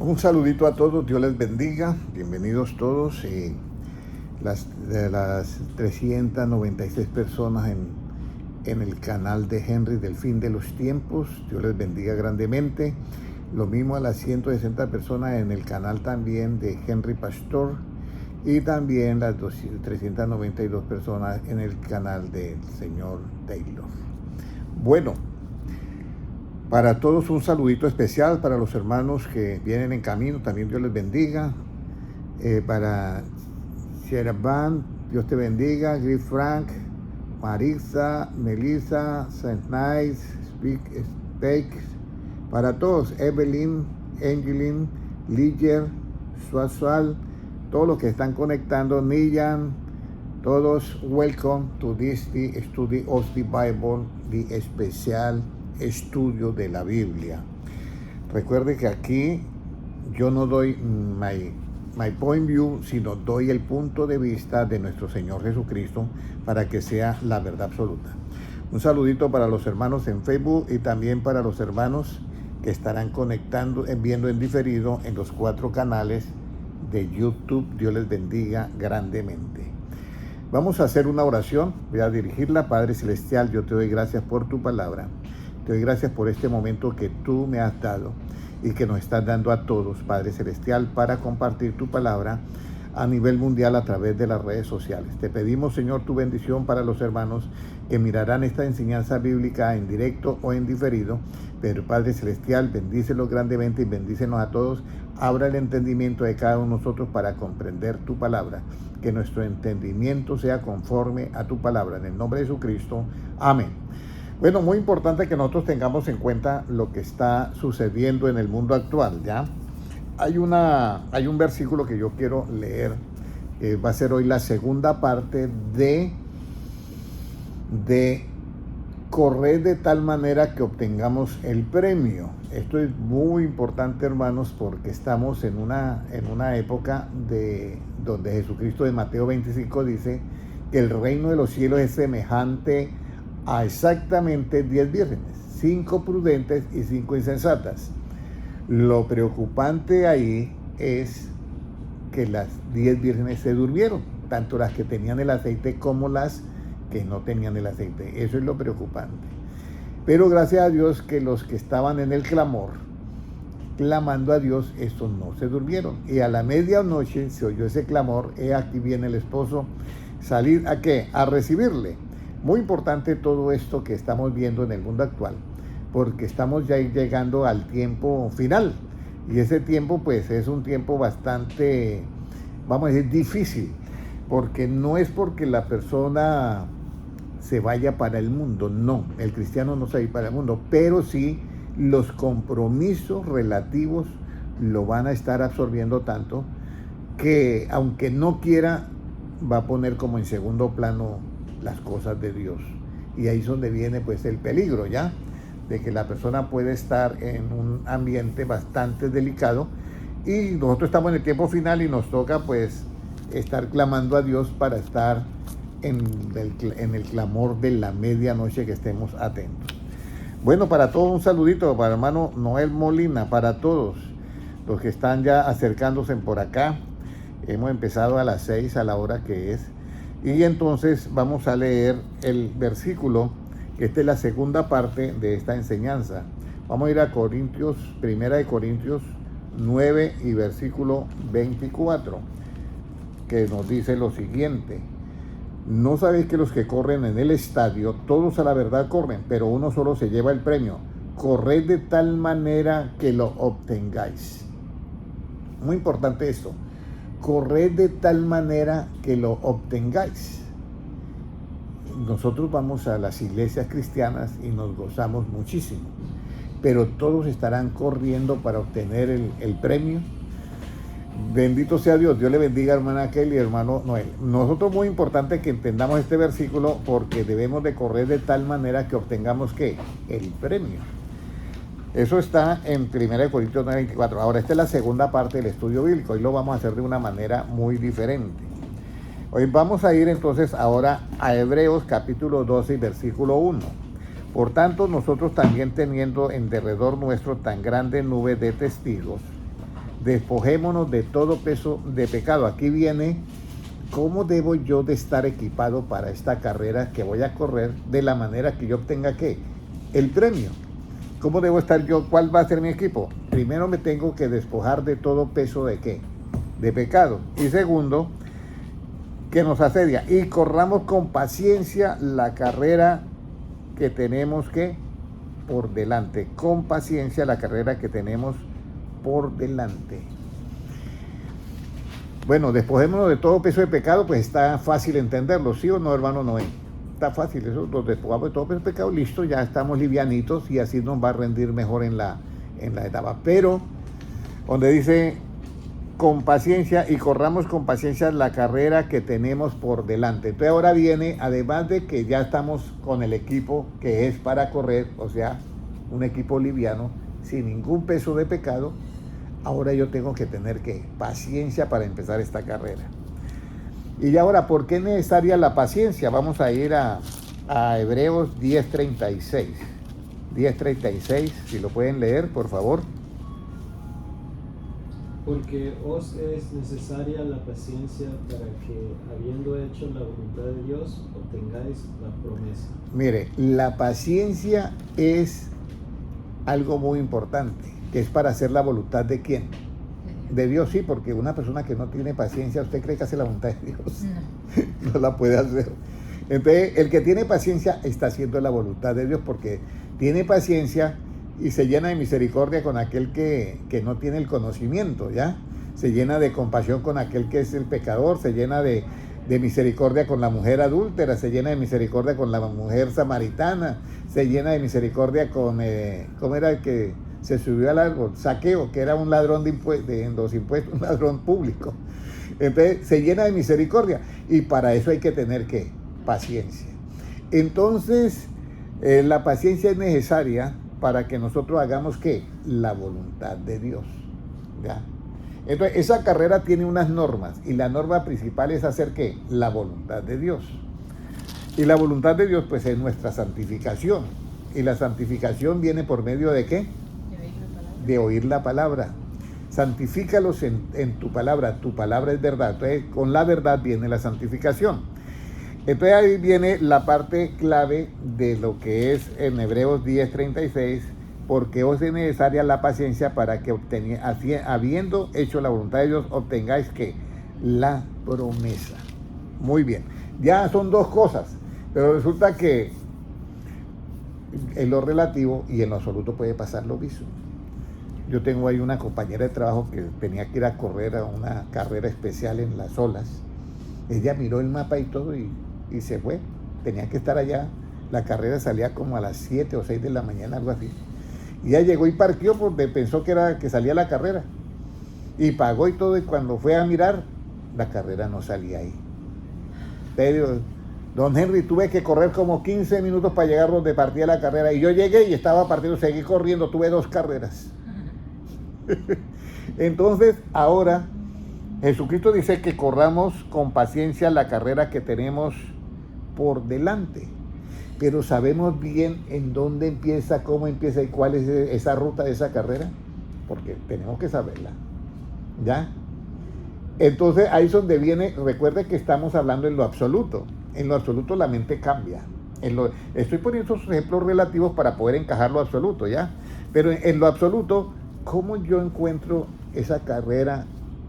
Un saludito a todos, Dios les bendiga, bienvenidos todos. De las 396 personas en el canal de Henry del Fin de los Tiempos, Dios les bendiga grandemente. Lo mismo a las 160 personas en el canal también de Henry Pastor y también las 392 personas en el canal del señor Taylor. Bueno, para todos un saludito especial, para los hermanos que vienen en camino, también Dios les bendiga. Para Sherban, Dios te bendiga. Griff Frank, Marisa, Melissa, Saint Nice, Speak, para todos, Evelyn, Angeline, Liger, Suazual, todos los que están conectando, Niyan, todos, welcome to this study of the Bible, the especial estudio de la Biblia. Recuerde que aquí yo no doy my point view, sino doy el punto de vista de nuestro Señor Jesucristo para que sea la verdad absoluta. Un saludito para los hermanos en Facebook y también para los hermanos que estarán conectando, viendo en diferido en los 4 canales de YouTube. Dios les bendiga grandemente. Vamos a hacer una oración, voy a dirigirla. Padre Celestial, yo te doy gracias por tu palabra. Te doy gracias por este momento que tú me has dado y que nos estás dando a todos, Padre Celestial, para compartir tu palabra a nivel mundial a través de las redes sociales. Te pedimos, Señor, tu bendición para los hermanos que mirarán esta enseñanza bíblica en directo o en diferido. Pero, Padre Celestial, bendícelos grandemente y bendícenos a todos. Abra el entendimiento de cada uno de nosotros para comprender tu palabra. Que nuestro entendimiento sea conforme a tu palabra. En el nombre de Jesucristo. Amén. Bueno, muy importante que nosotros tengamos en cuenta lo que está sucediendo en el mundo actual, ¿ya? Hay un versículo que yo quiero leer, va a ser hoy la segunda parte de correr de tal manera que obtengamos el premio. Esto es muy importante, hermanos, porque estamos en una época donde Jesucristo de Mateo 25 dice que el reino de los cielos es semejante a exactamente 10 vírgenes, 5 prudentes y 5 insensatas. Lo preocupante ahí es que las 10 vírgenes se durmieron, tanto las que tenían el aceite como las que no tenían el aceite. Eso es lo preocupante. Pero gracias a Dios que los que estaban en el clamor, clamando a Dios, estos no se durmieron. Y a la medianoche se oyó ese clamor, aquí viene el esposo, salir ¿a qué? A recibirle. Muy importante todo esto que estamos viendo en el mundo actual, porque estamos ya llegando al tiempo final, y ese tiempo pues es un tiempo bastante, vamos a decir, difícil, porque no es porque la persona se vaya para el mundo, no, el cristiano no se va a ir para el mundo, pero sí los compromisos relativos lo van a estar absorbiendo tanto que aunque no quiera, va a poner como en segundo plano las cosas de Dios. Y ahí es donde viene pues el peligro, ¿ya? De que la persona puede estar en un ambiente bastante delicado, y nosotros estamos en el tiempo final y nos toca pues estar clamando a Dios para estar en el clamor de la medianoche, que estemos atentos. Bueno, para todos un saludito para el hermano Noel Molina, para todos los que están ya acercándose por acá. Hemos empezado a las 6 a la hora que es. Y entonces vamos a leer el versículo, que esta es la segunda parte de esta enseñanza. Vamos a ir a Primera de Corintios 9 y versículo 24, que nos dice lo siguiente: ¿no sabéis que los que corren en el estadio, todos a la verdad corren, pero uno solo se lleva el premio? Corred de tal manera que lo obtengáis. Muy importante esto. Corred de tal manera que lo obtengáis. Nosotros vamos a las iglesias cristianas y nos gozamos muchísimo, pero todos estarán corriendo para obtener el premio. Bendito sea Dios. Dios le bendiga, hermana Kelly y hermano Noel. Nosotros, muy importante que entendamos este versículo, porque debemos de correr de tal manera que obtengamos ¿qué? El premio. Eso está en 1 Corintios 9:24. Ahora, esta es la segunda parte del estudio bíblico. Hoy lo vamos a hacer de una manera muy diferente. Hoy vamos a ir entonces ahora a Hebreos capítulo 12 y versículo 1. Por tanto, nosotros también, teniendo en derredor nuestro tan grande nube de testigos, Despojémonos de todo peso de pecado. Aquí viene cómo debo yo de estar equipado para esta carrera que voy a correr de la manera que yo obtenga ¿qué? El premio. ¿Cómo debo estar yo? ¿Cuál va a ser mi equipo? Primero me tengo que despojar de todo peso de ¿qué? De pecado. Y segundo, que nos asedia. Y corramos con paciencia la carrera que tenemos que por delante. Con paciencia la carrera que tenemos por delante. Bueno, despojémonos de todo peso de pecado, pues está fácil entenderlo, ¿sí o no, hermano Noé? Está fácil, eso, nos despojamos de todo peso de pecado, listo, ya estamos livianitos y así nos va a rendir mejor en la etapa. Pero, donde dice, con paciencia y corramos con paciencia la carrera que tenemos por delante. Entonces ahora viene, además de que ya estamos con el equipo que es para correr, o sea, un equipo liviano, sin ningún peso de pecado, ahora yo tengo que tener ¿qué? Paciencia para empezar esta carrera. Y ahora, ¿por qué es necesaria la paciencia? Vamos a ir a Hebreos 10:36. 10:36, si lo pueden leer, por favor. Porque os es necesaria la paciencia para que, habiendo hecho la voluntad de Dios, obtengáis la promesa. Mire, la paciencia es algo muy importante, que es para hacer la voluntad de ¿quién? De Dios, sí, porque una persona que no tiene paciencia, ¿usted cree que hace la voluntad de Dios? No, no la puede hacer. Entonces, el que tiene paciencia está haciendo la voluntad de Dios porque tiene paciencia y se llena de misericordia con aquel que no tiene el conocimiento, ¿ya? Se llena de compasión con aquel que es el pecador, se llena de misericordia con la mujer adúltera, se llena de misericordia con la mujer samaritana, se llena de misericordia con, ¿cómo era el que se subió al árbol? Zaqueo, que era un ladrón de los impuestos, un ladrón público. Entonces, se llena de misericordia y para eso hay que tener, ¿qué? Paciencia. Entonces, la paciencia es necesaria para que nosotros hagamos, ¿qué? La voluntad de Dios, ¿ya? Entonces, esa carrera tiene unas normas y la norma principal es hacer ¿qué? La voluntad de Dios. Y la voluntad de Dios pues es nuestra santificación. Y la santificación viene por medio de ¿qué? De oír la palabra. Santifícalos en tu palabra es verdad. Entonces, con la verdad viene la santificación. Entonces ahí viene la parte clave de lo que es en Hebreos 10:36, porque os es necesaria la paciencia para que habiendo hecho la voluntad de Dios, obtengáis que la promesa. Muy bien, ya son dos cosas, pero resulta que en lo relativo y en lo absoluto puede pasar lo mismo. Yo tengo ahí una compañera de trabajo que tenía que ir a correr a una carrera especial en las olas. Ella miró el mapa y todo y se fue. Tenía que estar allá. La carrera salía como a las 7 o 6 de la mañana, algo así. Y ella llegó y parqueó porque pensó que salía la carrera. Y pagó y todo, y cuando fue a mirar, la carrera no salía ahí. Pero, don Henry, tuve que correr como 15 minutos para llegar donde partía la carrera. Y yo llegué y estaba partiendo, seguí corriendo, tuve 2 carreras. Entonces, ahora, Jesucristo dice que corramos con paciencia la carrera que tenemos por delante. Pero ¿sabemos bien en dónde empieza, cómo empieza y cuál es esa ruta de esa carrera? Porque tenemos que saberla, ¿ya? Entonces ahí es donde viene, recuerde que estamos hablando en lo absoluto. En lo absoluto la mente cambia. Estoy poniendo esos ejemplos relativos para poder encajar lo absoluto, ¿ya? Pero en lo absoluto, ¿cómo yo encuentro esa carrera,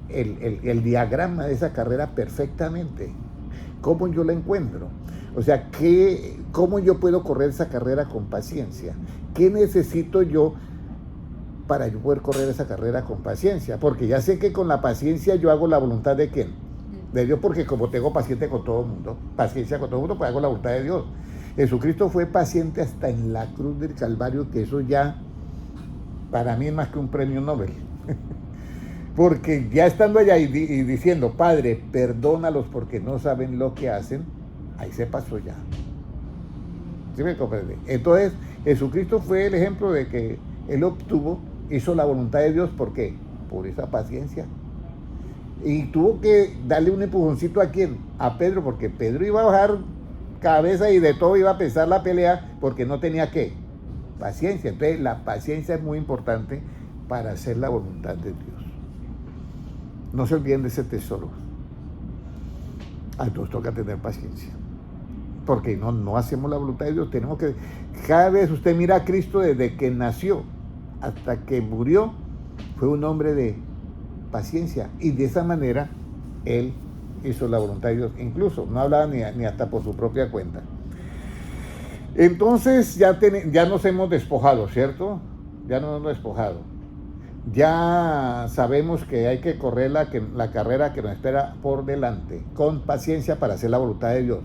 el diagrama de esa carrera perfectamente? ¿Cómo yo la encuentro? O sea, ¿cómo yo puedo correr esa carrera con paciencia? ¿Qué necesito yo para yo poder correr esa carrera con paciencia? Porque ya sé que con la paciencia yo hago la voluntad de ¿quién? De Dios, porque como tengo paciencia con todo el mundo, pues hago la voluntad de Dios. Jesucristo fue paciente hasta en la cruz del Calvario, que eso ya para mí es más que un premio Nobel. Porque ya estando allá y diciendo, Padre, perdónalos porque no saben lo que hacen, ahí se pasó ya. ¿Sí me comprende? Entonces, Jesucristo fue el ejemplo de que Él hizo la voluntad de Dios, ¿por qué? Por esa paciencia. Y tuvo que darle un empujoncito a ¿quién? A Pedro, porque Pedro iba a bajar cabeza y de todo iba a pesar la pelea, porque no tenía ¿qué? Paciencia. Entonces, la paciencia es muy importante para hacer la voluntad de Dios. No se olviden de ese tesoro. Nos toca tener paciencia. Porque no hacemos la voluntad de Dios. Tenemos que, cada vez usted mira a Cristo desde que nació hasta que murió, fue un hombre de paciencia. Y de esa manera, él hizo la voluntad de Dios. Incluso no hablaba ni hasta por su propia cuenta. Entonces ya nos hemos despojado, ¿cierto? Ya nos hemos despojado. Ya sabemos que hay que correr la carrera que nos espera por delante, con paciencia para hacer la voluntad de Dios.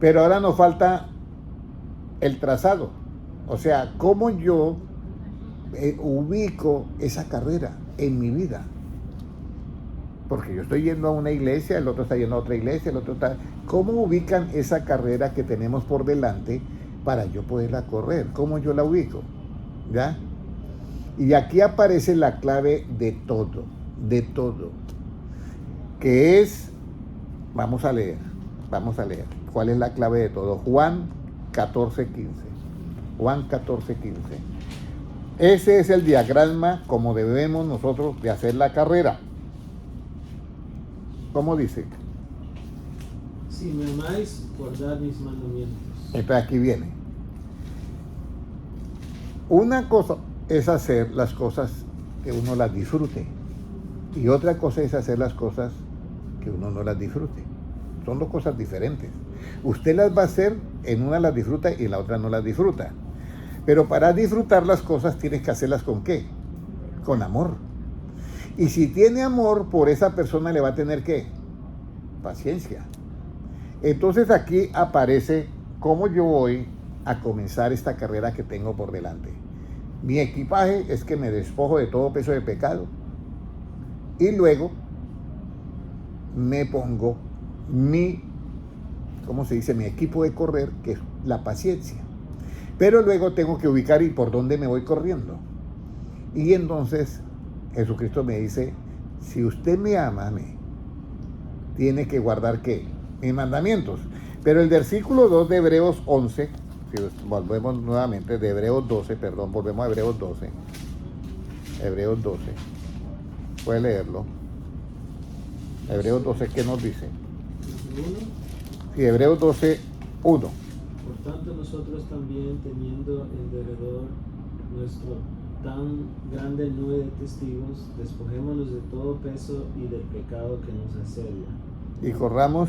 Pero ahora nos falta el trazado. O sea, cómo yo ubico esa carrera en mi vida. Porque yo estoy yendo a una iglesia, el otro está yendo a otra iglesia, el otro está... ¿Cómo ubican esa carrera que tenemos por delante para yo poderla correr? ¿Cómo yo la ubico? ¿Ya? Y aquí aparece la clave de todo, que es, vamos a leer, ¿cuál es la clave de todo? Juan 14:15, Juan 14:15. Ese es el diagrama como debemos nosotros de hacer la carrera. ¿Cómo dice? Si me amáis, guardad mis mandamientos. Entonces aquí viene. Una cosa es hacer las cosas que uno las disfrute. Y otra cosa es hacer las cosas que uno no las disfrute. Son dos cosas diferentes. Usted las va a hacer, en una las disfruta y en la otra no las disfruta. Pero para disfrutar las cosas tienes que hacerlas ¿con qué? Con amor. Y si tiene amor por esa persona le va a tener ¿qué? Paciencia. Entonces aquí aparece cómo yo voy a comenzar esta carrera que tengo por delante. Mi equipaje es que me despojo de todo peso de pecado. Y luego me pongo mi equipo de correr, que es la paciencia. Pero luego tengo que ubicar y por dónde me voy corriendo. Y entonces Jesucristo me dice, si usted me ama, tiene que guardar ¿qué? Mis mandamientos. Pero el versículo 2 de Hebreos 11, si volvemos nuevamente, de Hebreos 12, perdón, volvemos a Hebreos 12. Hebreos 12. Puede leerlo. Hebreos 12, ¿qué nos dice? Sí, Hebreos 12, 1. Por tanto, nosotros también, teniendo en derredor nuestro tan grande nube de testigos, despojémonos de todo peso y del pecado que nos asedia. Y corramos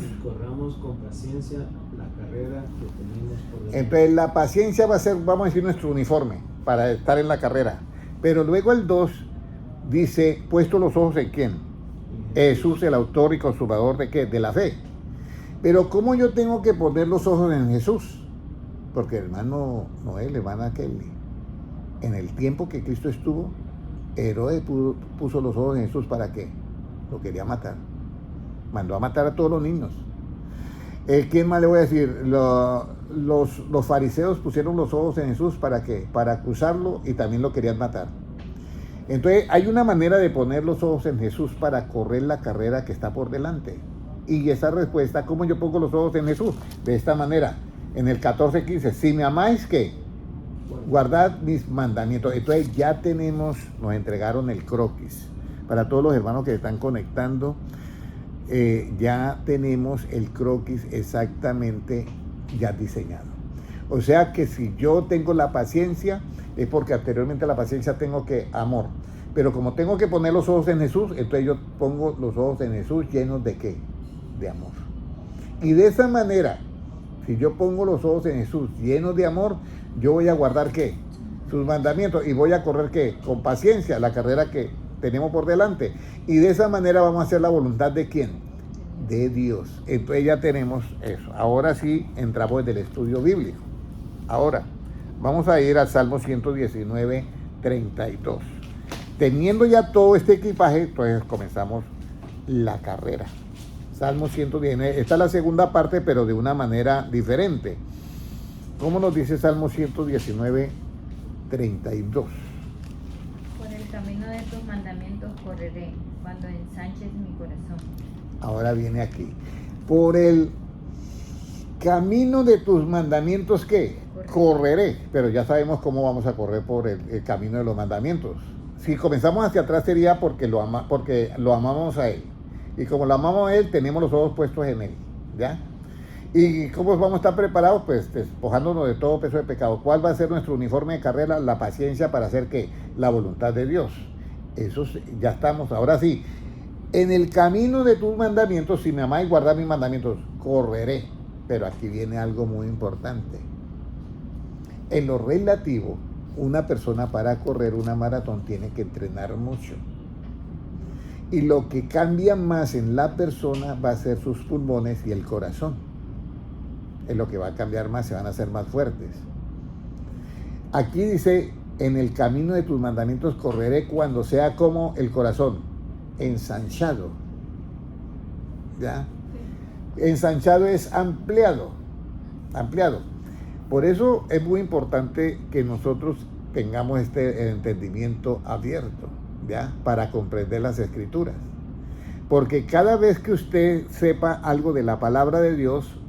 con paciencia la carrera que tenemos por delante. Entonces la paciencia va a ser, vamos a decir, nuestro uniforme para estar en la carrera. Pero luego el 2 dice, puesto los ojos en ¿quién? Jesús, el autor y consumador de ¿qué? De la fe. Pero ¿cómo yo tengo que poner los ojos en Jesús? Porque hermano Noel, hermana Kelly, en el tiempo que Cristo estuvo, Herodes puso los ojos en Jesús. ¿Para qué? Lo quería matar. Mandó a matar a todos los niños. ¿Quién más le voy a decir? Los fariseos pusieron los ojos en Jesús. ¿Para qué? Para acusarlo y también lo querían matar. Entonces hay una manera de poner los ojos en Jesús para correr la carrera que está por delante. Y esa respuesta, ¿cómo yo pongo los ojos en Jesús? De esta manera, en el 14:15, si me amáis, ¿qué? Guardad mis mandamientos. Entonces ya nos entregaron el croquis. Para todos los hermanos que se están conectando, ya tenemos el croquis exactamente ya diseñado. O sea que si yo tengo la paciencia, es porque anteriormente a la paciencia tengo que amor. Pero como tengo que poner los ojos en Jesús, entonces yo pongo los ojos en Jesús llenos de ¿qué? De amor. Y de esa manera, si yo pongo los ojos en Jesús llenos de amor, yo voy a guardar ¿qué? Sus mandamientos y voy a correr ¿qué? Con paciencia la carrera que tenemos por delante. Y de esa manera vamos a hacer la voluntad ¿de quién? De Dios. Entonces ya tenemos eso. Ahora sí entramos en el estudio bíblico. Ahora vamos a ir al Salmo 119, 32. Teniendo ya todo este equipaje, entonces comenzamos la carrera. Salmo 119, esta es la segunda parte, pero de una manera diferente. ¿Cómo nos dice Salmo 119, 32? Por el camino de tus mandamientos correré, cuando ensanches mi corazón. Ahora viene aquí. Por el camino de tus mandamientos, ¿qué? Correré. Pero ya sabemos cómo vamos a correr por el camino de los mandamientos. si comenzamos hacia atrás sería porque lo amamos a Él. Y como lo amamos a Él, tenemos los ojos puestos en Él, ¿ya? ¿Y cómo vamos a estar preparados? Pues despojándonos de todo peso de pecado. ¿Cuál va a ser nuestro uniforme de carrera? La paciencia para hacer ¿qué? La voluntad de Dios. Eso ya estamos. Ahora sí, en el camino de tus mandamientos, si me amáis y guardad mis mandamientos, correré. Pero aquí viene algo muy importante. En lo relativo, una persona para correr una maratón tiene que entrenar mucho. Y lo que cambia más en la persona va a ser sus pulmones y el corazón. Es lo que va a cambiar más, se van a hacer más fuertes. Aquí dice, en el camino de tus mandamientos correré cuando sea como el corazón, ensanchado. ¿Ya? Ensanchado es ampliado. Por eso es muy importante que nosotros tengamos este entendimiento abierto, ¿ya? Para comprender las Escrituras. Porque cada vez que usted sepa algo de la palabra de Dios,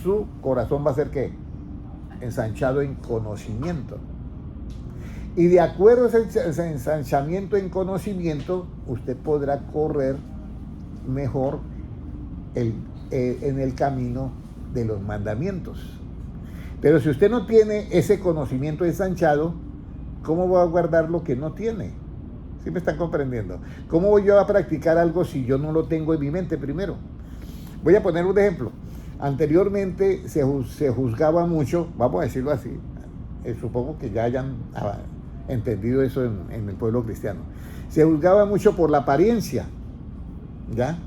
su corazón va a ser ¿qué? Ensanchado en conocimiento. Y de acuerdo a ese ensanchamiento en conocimiento, usted podrá correr mejor en el camino de los mandamientos. Pero si usted no tiene ese conocimiento ensanchado, ¿cómo va a guardar lo que no tiene? ¿Sí me están comprendiendo? ¿Cómo voy yo a practicar algo si yo no lo tengo en mi mente primero? Voy a poner un ejemplo. Anteriormente se juzgaba mucho, vamos a decirlo así, supongo que ya hayan entendido eso en el pueblo cristiano. Se juzgaba mucho por la apariencia, ¿ya?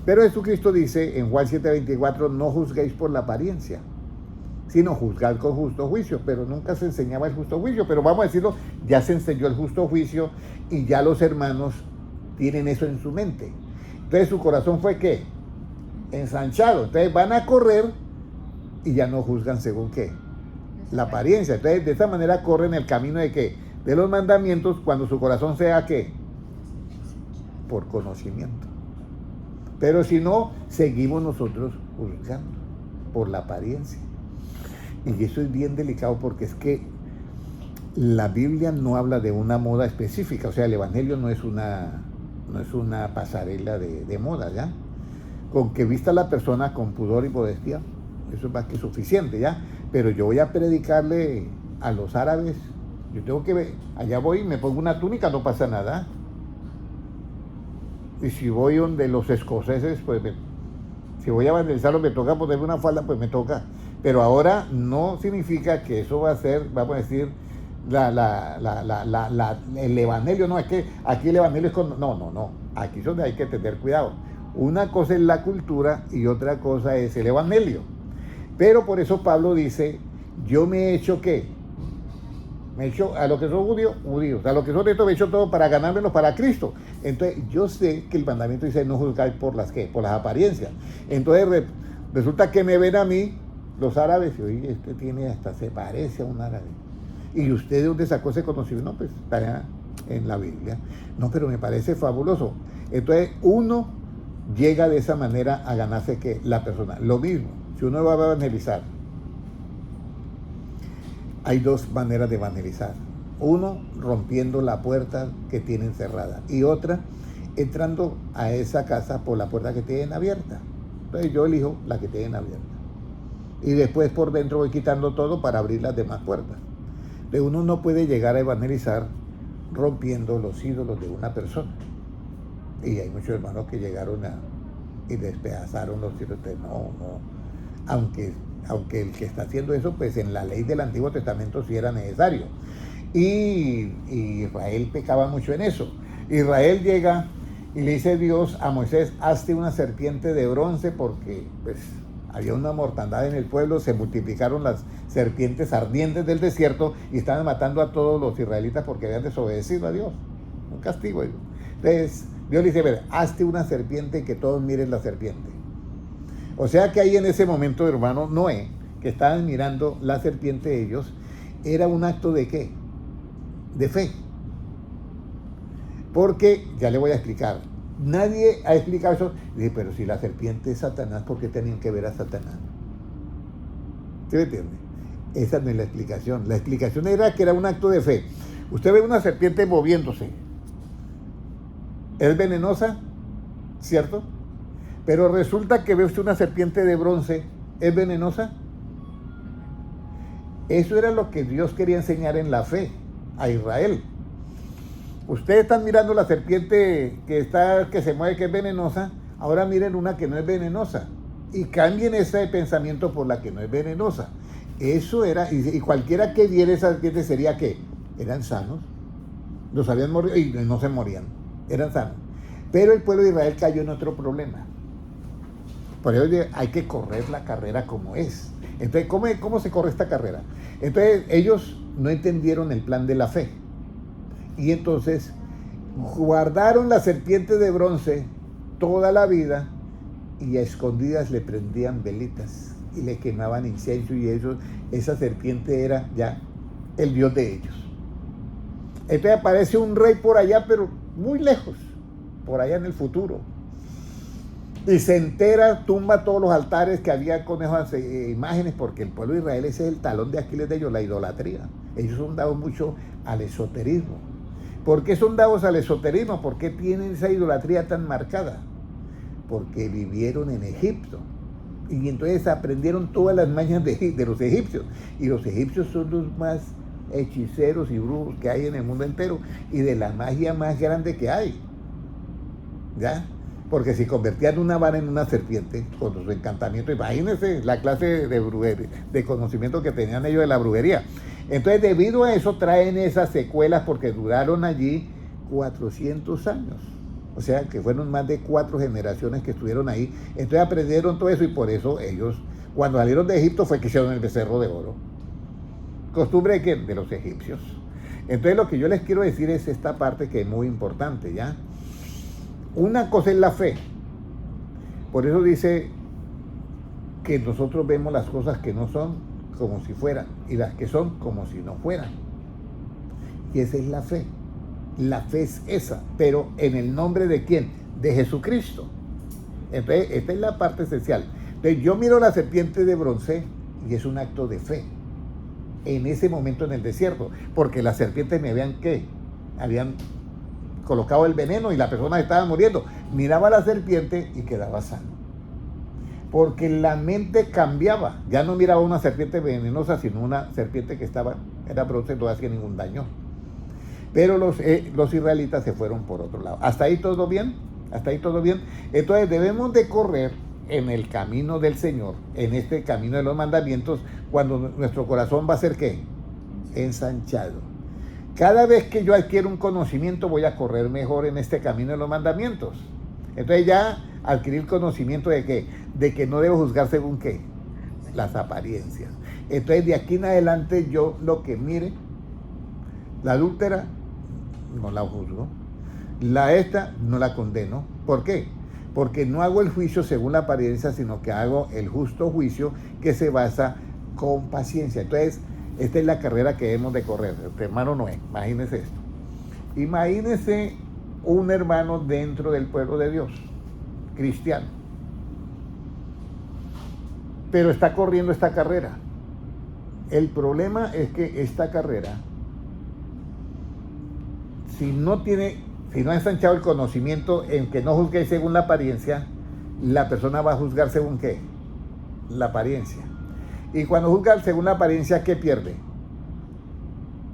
Pero Jesucristo dice en Juan 7:24, no juzguéis por la apariencia, sino juzgar con justo juicio. Pero nunca se enseñaba el justo juicio, pero vamos a decirlo, ya se enseñó el justo juicio y ya los hermanos tienen eso en su mente. Entonces su corazón fue ¿qué? Ensanchado. Entonces van a correr y ya no juzgan según ¿qué? La apariencia. Entonces de esta manera corren el camino de ¿qué? De los mandamientos cuando su corazón sea ¿qué? Por conocimiento. Pero si no, seguimos nosotros juzgando por la apariencia. Y eso es bien delicado porque es que la Biblia no habla de una moda específica. O sea, el Evangelio no es una pasarela de moda, ¿ya? Con que vista la persona con pudor y modestia, eso es más que suficiente, ¿ya? Pero yo voy a predicarle a los árabes, yo tengo que ver, allá voy y me pongo una túnica, no pasa nada. Y si voy donde los escoceses, pues si voy a evangelizarlos me toca ponerme una falda, pues me toca. Pero ahora no significa que eso va a ser, vamos a decir, el evangelio. No, es que aquí el evangelio es con... No. Aquí es donde hay que tener cuidado. Una cosa es la cultura y otra cosa es el evangelio. Pero por eso Pablo dice, yo me he hecho ¿qué? Me he hecho a los que son judíos, a los que son estos me he hecho todo para ganármelos para Cristo. Entonces yo sé que el mandamiento dice no juzgáis por las ¿qué? Por las apariencias. Entonces resulta que me ven a mí los árabes y oye, este tiene hasta se parece a un árabe. ¿Y usted de dónde sacó ese conocimiento? No, pues está en la Biblia. No, pero me parece fabuloso. Entonces uno llega de esa manera a ganarse que la persona. Lo mismo, si uno va a evangelizar, hay dos maneras de evangelizar. Uno, rompiendo la puerta que tienen cerrada. Y otra, entrando a esa casa por la puerta que tienen abierta. Entonces yo elijo la que tienen abierta. Y después por dentro voy quitando todo para abrir las demás puertas. Entonces uno no puede llegar a evangelizar rompiendo los ídolos de una persona. Y hay muchos hermanos que llegaron y despedazaron los ídolos. No. Aunque el que está haciendo eso, pues en la ley del Antiguo Testamento sí era necesario. Y Israel pecaba mucho en eso. Israel llega y le dice Dios a Moisés, hazte una serpiente de bronce porque pues había una mortandad en el pueblo, se multiplicaron las serpientes ardientes del desierto y estaban matando a todos los israelitas porque habían desobedecido a Dios. Un castigo. Entonces Dios le dice, hazte una serpiente y que todos miren la serpiente. O sea que ahí en ese momento, hermano, Noé, que estaban mirando la serpiente de ellos, era un acto de ¿qué? De fe. Porque, ya le voy a explicar, nadie ha explicado eso. Dice, pero si la serpiente es Satanás, ¿por qué tenían que ver a Satanás? ¿Sí me entiende? Esa no es la explicación. La explicación era que era un acto de fe. Usted ve una serpiente moviéndose, Es venenosa, ¿cierto? Pero resulta que ve usted una serpiente de bronce, ¿es venenosa? Eso era lo que Dios quería enseñar en la fe a Israel. Ustedes están mirando la serpiente que se mueve, que es venenosa, ahora miren una que no es venenosa y cambien ese pensamiento por la que no es venenosa. Eso era, y cualquiera que viera esa serpiente sería que eran sanos, los habían morido y no se morían, eran sanos. Pero el pueblo de Israel cayó en otro problema. Por eso hay que correr la carrera como es. Entonces, ¿cómo se corre esta carrera? Entonces, ellos no entendieron el plan de la fe. Y entonces, guardaron la serpiente de bronce toda la vida y a escondidas le prendían velitas y le quemaban incienso y esa serpiente era ya el dios de ellos. Entonces aparece un rey por allá, pero muy lejos, por allá en el futuro. Y se entera, tumba todos los altares que había con esas imágenes, porque el pueblo de Israel ese es el talón de Aquiles de ellos, la idolatría. Ellos son dados mucho al esoterismo. ¿Por qué son dados al esoterismo? ¿Por qué tienen esa idolatría tan marcada? Porque vivieron en Egipto. Y entonces aprendieron todas las mañas de los egipcios. Y los egipcios son los más hechiceros y brujos que hay en el mundo entero. Y de la magia más grande que hay. ¿Ya? Porque si convertían una vara en una serpiente con su encantamiento, imagínense la clase de brujería, de conocimiento que tenían ellos de la brujería. Entonces, debido a eso, traen esas secuelas porque duraron allí 400 años. O sea, que fueron más de 4 generaciones que estuvieron ahí. Entonces aprendieron todo eso y por eso ellos, cuando salieron de Egipto, fue que hicieron el becerro de oro. ¿Costumbre de quién? De los egipcios. Entonces, lo que yo les quiero decir es esta parte que es muy importante, ¿ya? Una cosa es la fe. Por eso dice que nosotros vemos las cosas que no son como si fueran y las que son como si no fueran. Y esa es la fe. La fe es esa, pero en el nombre de ¿quién? De Jesucristo. Entonces, esta es la parte esencial. Entonces, yo miro la serpiente de bronce y es un acto de fe. En ese momento en el desierto, porque las serpientes me vean que habían colocado el veneno y la persona estaba muriendo. Miraba a la serpiente y quedaba sano. Porque la mente cambiaba. Ya no miraba una serpiente venenosa, sino una serpiente que era bronce, no hacía ningún daño. Pero los israelitas se fueron por otro lado. ¿Hasta ahí todo bien? ¿Hasta ahí todo bien? Entonces debemos de correr en el camino del Señor, en este camino de los mandamientos, cuando nuestro corazón va a ser ¿qué? Ensanchado. Cada vez que yo adquiero un conocimiento voy a correr mejor en este camino de los mandamientos. Entonces ya adquirir conocimiento de ¿qué? De que no debo juzgar según ¿qué? Las apariencias. Entonces de aquí en adelante yo lo que mire, la adúltera no la juzgo, esta no la condeno. ¿Por qué? Porque no hago el juicio según la apariencia, sino que hago el justo juicio que se basa con paciencia. Entonces, esta es la carrera que debemos de correr. Hermano Noé, imagínese esto. Imagínese un hermano dentro del pueblo de Dios, cristiano, pero está corriendo esta carrera. El problema es que esta carrera, si no ha ensanchado el conocimiento en que no juzgue según la apariencia, la persona va a juzgar según ¿qué? La apariencia. Y cuando juzga según la apariencia, ¿qué pierde?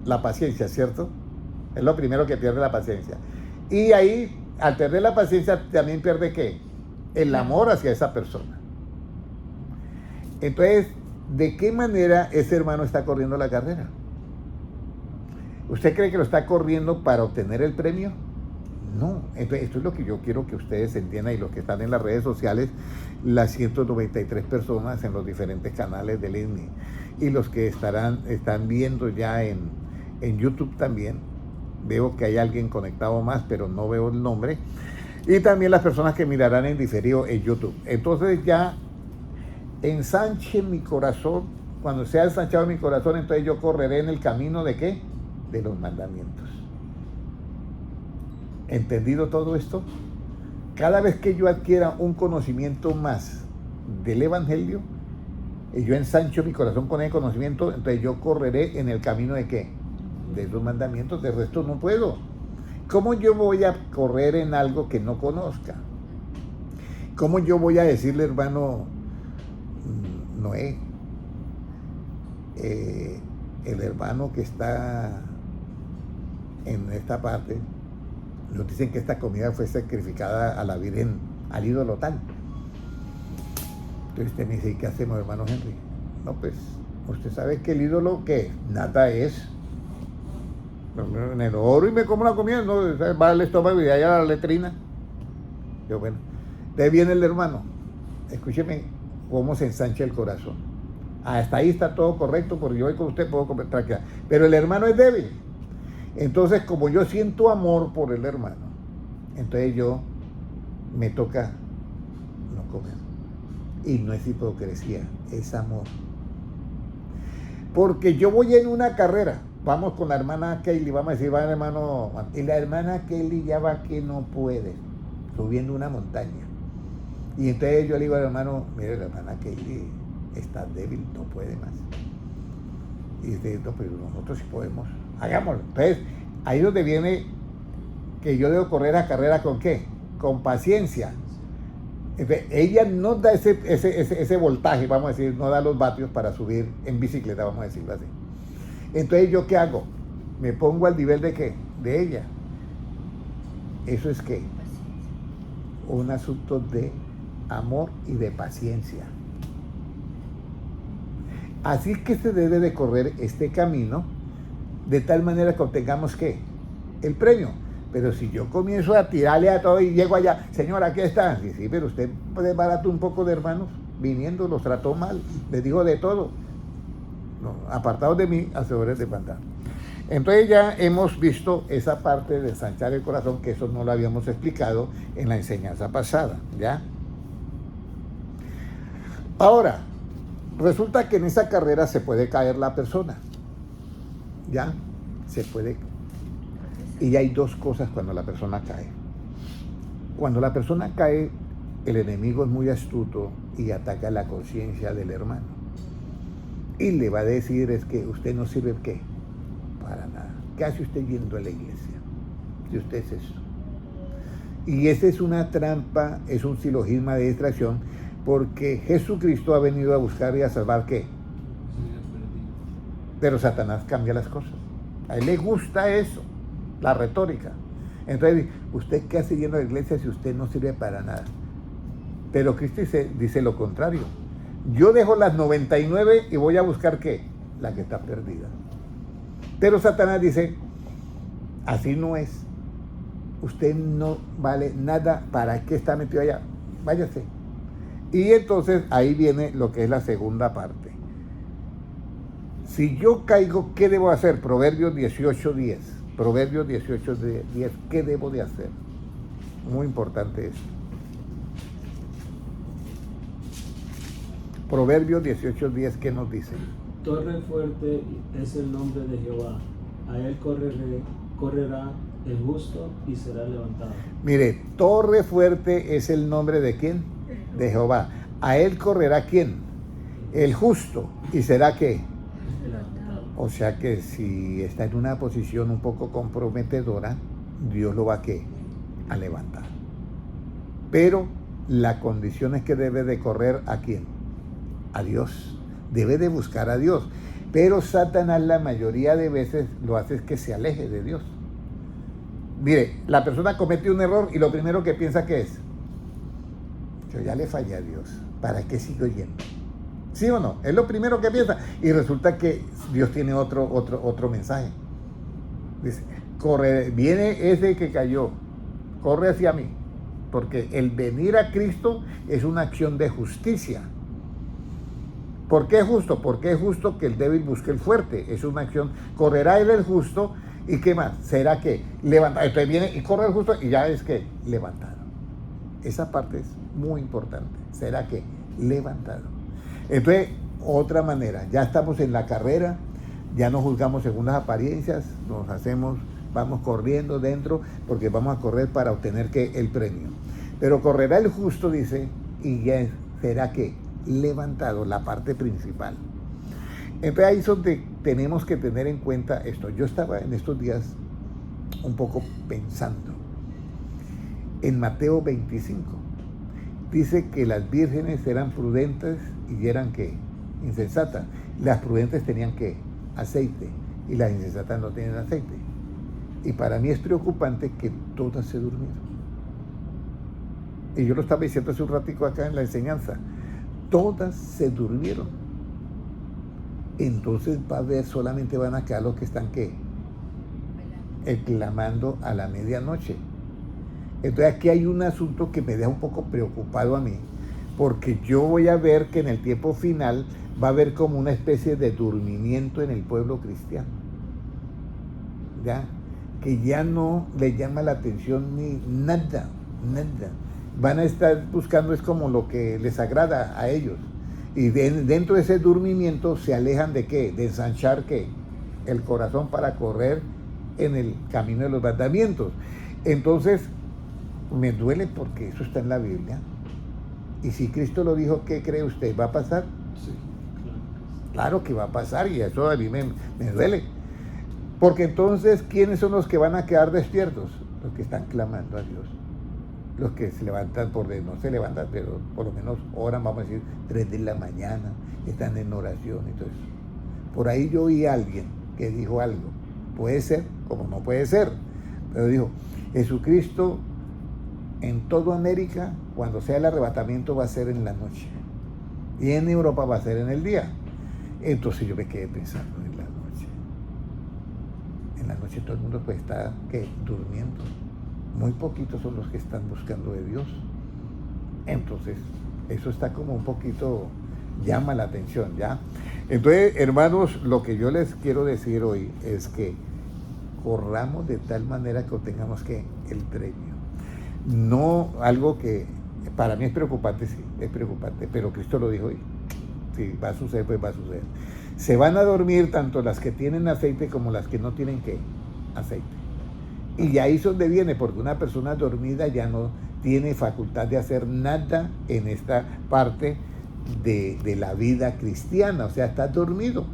La paciencia, ¿cierto? Es lo primero que pierde la paciencia. Y ahí, al perder la paciencia, también pierde ¿qué? El amor hacia esa persona. Entonces, ¿de qué manera ese hermano está corriendo la carrera? ¿Usted cree que lo está corriendo para obtener el premio? No. Entonces, esto es lo que yo quiero que ustedes entiendan y los que están en las redes sociales, las 193 personas en los diferentes canales del INNI y los que están viendo ya en YouTube también. Veo que hay alguien conectado más, pero no veo el nombre. Y también las personas que mirarán en diferido en YouTube. Entonces ya ensanche mi corazón. Cuando sea ensanchado mi corazón, entonces yo correré en el camino ¿de qué? De los mandamientos. ¿Entendido todo esto? Cada vez que yo adquiera un conocimiento más del Evangelio, y yo ensancho mi corazón con el conocimiento, entonces yo correré en el camino ¿de qué? De los mandamientos. De resto no puedo. ¿Cómo yo voy a correr en algo que no conozca? ¿Cómo yo voy a decirle, hermano Noé, el hermano que está en esta parte, nos dicen que esta comida fue sacrificada a la Virgen, al ídolo tal? Entonces usted me dice, ¿y qué hacemos, hermano Henry? No, pues, usted sabe que el ídolo, ¿qué? Nada es. En el oro y me como la comida, no, va al estómago y de allá a la letrina. Yo, bueno, de ahí viene el hermano. Escúcheme cómo se ensancha el corazón. Hasta ahí está todo correcto, porque yo voy con usted, puedo comer tranquila. Pero el hermano es débil. Entonces, como yo siento amor por el hermano, entonces yo me toca no comer. Y no es hipocresía, es amor. Porque yo voy en una carrera, vamos con la hermana Kelly, vamos a decir, va el hermano, y la hermana Kelly ya va que no puede, subiendo una montaña. Y entonces yo le digo al hermano, mire, la hermana Kelly está débil, no puede más. Y dice, no, pero nosotros sí podemos, hagámoslo. Entonces, ahí es donde viene que yo debo correr la carrera ¿con qué? Con paciencia. Entonces, ella no da ese voltaje, vamos a decir, no da los vatios para subir en bicicleta, vamos a decirlo así. Entonces, ¿yo qué hago? Me pongo al nivel de ¿qué? De ella. ¿Eso es qué? Un asunto de amor y de paciencia. Así que se debe de correr este camino de tal manera que obtengamos ¿qué? El premio. Pero si yo comienzo a tirarle a todo y llego allá, señora, aquí está. Sí, sí, pero usted desbarató un poco de hermanos, viniendo, los trató mal, les dijo de todo. No, apartados de mí, hacedores de maldad. Entonces ya hemos visto esa parte de ensanchar el corazón, que eso no lo habíamos explicado en la enseñanza pasada, ¿ya? Ahora, resulta que en esa carrera se puede caer la persona, ¿ya? Se puede. Y hay dos cosas cuando la persona cae. Cuando la persona cae, el enemigo es muy astuto y ataca la conciencia del hermano. Y le va a decir es que usted no sirve ¿qué? Para nada. ¿Qué hace usted yendo a la iglesia? Si usted es eso. Y esa es una trampa, es un silogismo de distracción, porque Jesucristo ha venido a buscar y a salvar ¿qué? Pero Satanás cambia las cosas. A él le gusta eso, la retórica. Entonces, ¿usted qué hace yendo a la iglesia si usted no sirve para nada? Pero Cristo dice lo contrario. Yo dejo las 99 y voy a buscar ¿qué? La que está perdida. Pero Satanás dice, así no es. Usted no vale nada, ¿para qué está metido allá? Váyase. Y entonces ahí viene lo que es la segunda parte. Si yo caigo, ¿qué debo hacer? Proverbios 18:10. Proverbios 18:10. ¿Qué debo de hacer? Muy importante esto. Proverbios 18:10, ¿qué nos dice? Torre fuerte es el nombre de Jehová. A él correrá el justo y será levantado. Mire, torre fuerte es el nombre de ¿quién? De Jehová. A él correrá ¿quién? El justo. ¿Y será qué? O sea que si está en una posición un poco comprometedora, Dios lo va a ¿qué? A levantar. Pero la condición es que debe de correr ¿a quién? A Dios. Debe de buscar a Dios. Pero Satanás la mayoría de veces lo hace es que se aleje de Dios. Mire, la persona comete un error y lo primero que piensa que es, yo ya le fallé a Dios, ¿para qué sigo yendo? ¿Sí o no? Es lo primero que piensa. Y resulta que Dios tiene otro mensaje. Dice, corre, viene ese que cayó, corre hacia mí. Porque el venir a Cristo es una acción de justicia. ¿Por qué es justo? Porque es justo que el débil busque el fuerte. Es una acción. Correrá él el justo. ¿Y qué más? ¿Será que levantado? Entonces viene y corre el justo y ya es que levantado. Esa parte es muy importante. ¿Será que levantado? Entonces, otra manera. Ya estamos en la carrera. Ya no juzgamos según las apariencias. Vamos corriendo dentro porque vamos a correr para obtener ¿qué? El premio. Pero correrá el justo, dice, y ya será que levantado, la parte principal. Entonces ahí es donde tenemos que tener en cuenta esto. Yo estaba en estos días un poco pensando. En Mateo 25 dice que las vírgenes eran prudentes y eran ¿qué? Insensatas. Las prudentes tenían ¿qué? Aceite, y las insensatas no tenían aceite. Y para mí es preocupante que todas se durmieron. Y yo lo estaba diciendo hace un ratico acá en la enseñanza. Todas se durmieron. Entonces va a haber, solamente van a quedar los que están ¿qué? Clamando a la medianoche. Entonces aquí hay un asunto que me deja un poco preocupado a mí, porque yo voy a ver que en el tiempo final va a haber como una especie de durmimiento en el pueblo cristiano, ¿ya? Que ya no le llama la atención ni nada. Van a estar buscando es como lo que les agrada a ellos, y dentro de ese durmimiento se alejan de ¿qué? De ensanchar ¿qué? El corazón para correr en el camino de los mandamientos. Entonces me duele porque eso está en la Biblia. Y si Cristo lo dijo, ¿qué cree usted? ¿Va a pasar? Sí, Claro que va a pasar, y eso a mí me duele. Porque entonces, ¿quiénes son los que van a quedar despiertos? Los que están clamando a Dios. Los que se levantan, no se levantan, pero por lo menos oran, vamos a decir, 3 de la mañana, están en oración y todo eso. Por ahí yo oí a alguien que dijo algo. Puede ser, como no puede ser. Pero dijo, Jesucristo en toda América, cuando sea el arrebatamiento, va a ser en la noche. Y en Europa va a ser en el día. Entonces yo me quedé pensando en la noche. En la noche todo el mundo pues está ¿qué? Durmiendo. Muy poquitos son los que están buscando de Dios. Entonces, eso está como un poquito, llama la atención, ¿ya? Entonces, hermanos, lo que yo les quiero decir hoy es que corramos de tal manera que obtengamos que el premio. No algo que para mí es preocupante, sí, es preocupante, pero Cristo lo dijo hoy. Si va a suceder, pues va a suceder. Se van a dormir tanto las que tienen aceite como las que no tienen ¿qué? Aceite. Y ahí es donde viene, porque una persona dormida ya no tiene facultad de hacer nada en esta parte de la vida cristiana, o sea, está dormido.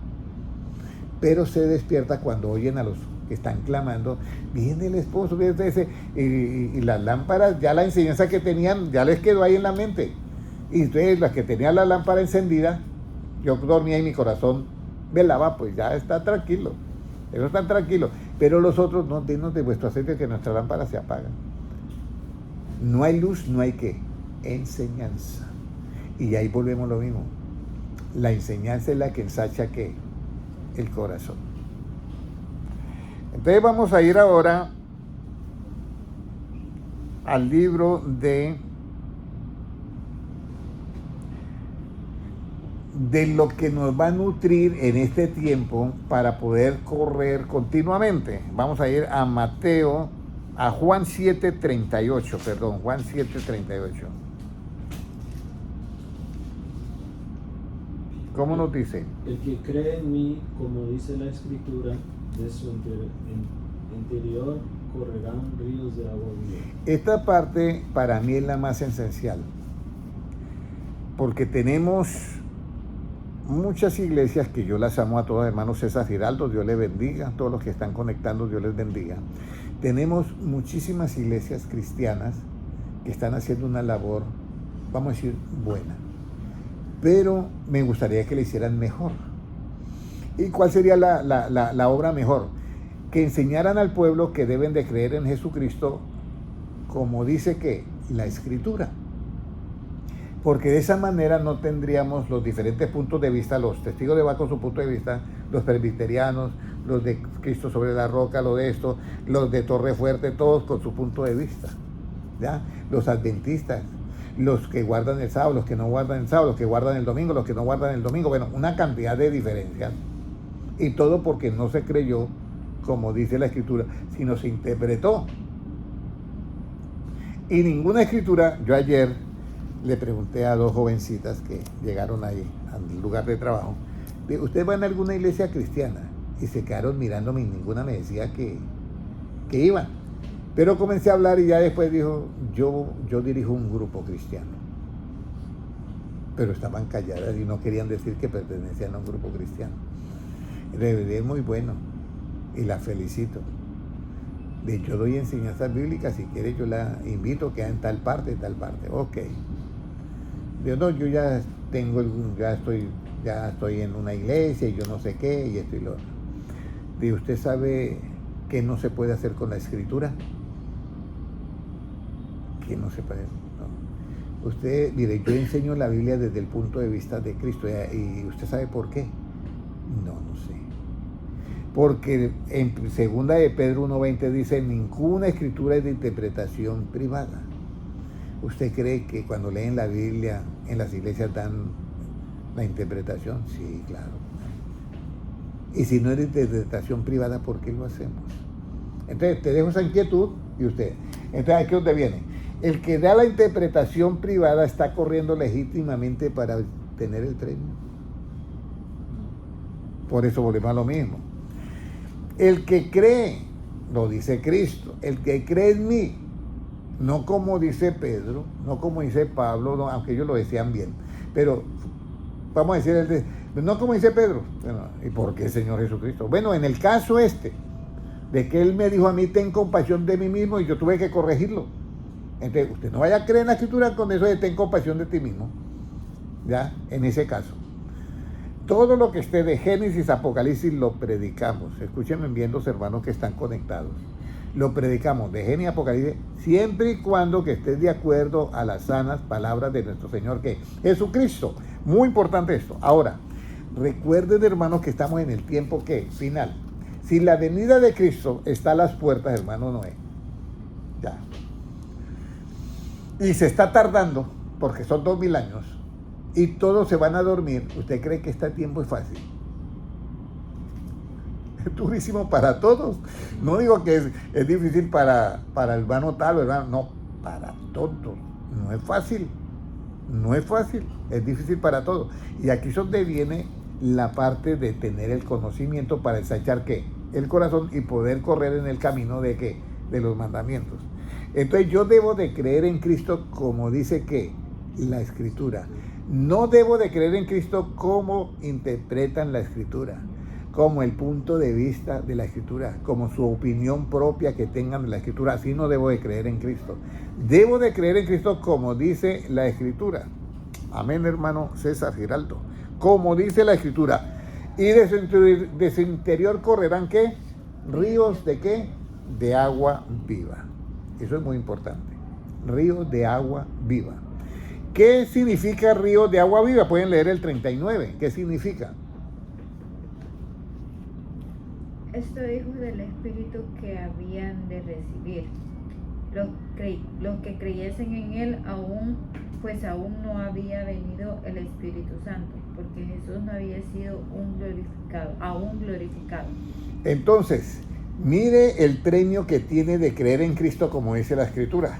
Pero se despierta cuando oyen a los que están clamando, viene el esposo, viene ese, y las lámparas, ya la enseñanza que tenían, ya les quedó ahí en la mente. Y entonces las que tenían la lámpara encendida, yo dormía y mi corazón velaba, pues ya está tranquilo. Ellos están tranquilos, pero los otros, no, denos de vuestro aceite que nuestra lámpara se apaga. No hay luz, no hay ¿qué? Enseñanza. Y ahí volvemos a lo mismo. La enseñanza es la que ensancha ¿qué? El corazón. Entonces vamos a ir ahora al libro de lo que nos va a nutrir en este tiempo para poder correr continuamente. Vamos a ir a Mateo, a Juan 7:38, perdón, Juan 7:38. ¿Cómo nos dice? El que cree en mí, como dice la Escritura, de su interior correrán ríos de agua viva. Esta parte para mí es la más esencial, porque tenemos muchas iglesias que yo las amo a todos, hermanos César Giraldo, Dios les bendiga, todos los que están conectando, Dios les bendiga. Tenemos muchísimas iglesias cristianas que están haciendo una labor, vamos a decir, buena, pero me gustaría que la hicieran mejor. ¿Y cuál sería la obra mejor? Que enseñaran al pueblo que deben de creer en Jesucristo, como dice que la Escritura. Porque de esa manera no tendríamos los diferentes puntos de vista, los testigos de Jehová con su punto de vista, los presbiterianos, los de Cristo sobre la roca, lo de esto, los de Torre Fuerte, todos con su punto de vista, ¿ya? Los adventistas, los que guardan el sábado, los que no guardan el sábado, los que guardan el domingo, los que no guardan el domingo, bueno, una cantidad de diferencias. Y todo porque no se creyó, como dice la Escritura, sino se interpretó. Y ninguna Escritura, yo ayer le pregunté a 2 jovencitas que llegaron ahí al lugar de trabajo, ¿ustedes van a alguna iglesia cristiana? Y se quedaron mirándome y ninguna me decía que iban. Pero comencé a hablar y ya después dijo, yo dirijo un grupo cristiano. Pero estaban calladas y no querían decir que pertenecían a un grupo cristiano. Es muy bueno y la felicito. Yo doy enseñanzas bíblicas, si quiere yo la invito, queda en tal parte, ok. No, yo ya estoy en una iglesia y yo no sé qué, y esto y lo otro. ¿Usted sabe qué no se puede hacer con la escritura? ¿Qué no se puede? No. Usted, mire, yo enseño la Biblia desde el punto de vista de Cristo, y ¿usted sabe por qué? No sé. Porque en 2 de Pedro 1:20 dice, ninguna escritura es de interpretación privada. ¿Usted cree que cuando leen la Biblia en las iglesias dan la interpretación? Sí, claro. Y si no es de interpretación privada, ¿por qué lo hacemos? Entonces, te dejo esa inquietud y usted. Entonces, aquí es donde viene. El que da la interpretación privada está corriendo legítimamente para tener el premio. Por eso volvemos a lo mismo. El que cree, lo dice Cristo, el que cree en mí, no como dice Pedro, no como dice Pablo, no, aunque ellos lo decían bien, pero vamos a decir, no como dice Pedro. Bueno, ¿y por qué Señor Jesucristo? Bueno, en el caso de que Él me dijo a mí, ten compasión de mí mismo, y yo tuve que corregirlo. Entonces, usted no vaya a creer en la Escritura con eso de ten compasión de ti mismo, ¿ya? En ese caso. Todo lo que esté de Génesis, Apocalipsis, lo predicamos. Escúchenme bien los hermanos que están conectados. Lo predicamos de Génesis, Apocalipsis, siempre y cuando que esté de acuerdo a las sanas palabras de nuestro Señor, que Jesucristo. Muy importante esto. Ahora, recuerden, hermanos, que estamos en el tiempo final. Si la venida de Cristo está a las puertas, hermano Noé, ya. Y se está tardando, porque son 2000 años, y todos se van a dormir. ¿Usted cree que este tiempo es fácil? Es durísimo para todos. No digo que es difícil para el hermano tal, ¿verdad? No, para todos. No es fácil. No es fácil. Es difícil para todos. Y aquí es donde viene la parte de tener el conocimiento para ensanchar ¿qué? El corazón y poder correr en el camino de ¿qué? De los mandamientos. Entonces yo debo de creer en Cristo como dice que la Escritura. No debo de creer en Cristo como interpretan la Escritura, como el punto de vista de la Escritura, como su opinión propia que tengan de la Escritura. Así no debo de creer en Cristo. Debo de creer en Cristo como dice la Escritura. Amén, hermano César Giraldo. Como dice la Escritura. Y de su interior correrán ¿qué? Ríos de ¿qué? De agua viva. Eso es muy importante. Ríos de agua viva. ¿Qué significa río de agua viva? Pueden leer el 39. ¿Qué significa? Esto dijo del Espíritu que habían de recibir. Los que creyesen en Él aún no había venido el Espíritu Santo, porque Jesús no había sido aún glorificado. Entonces, mire el premio que tiene de creer en Cristo como dice la Escritura.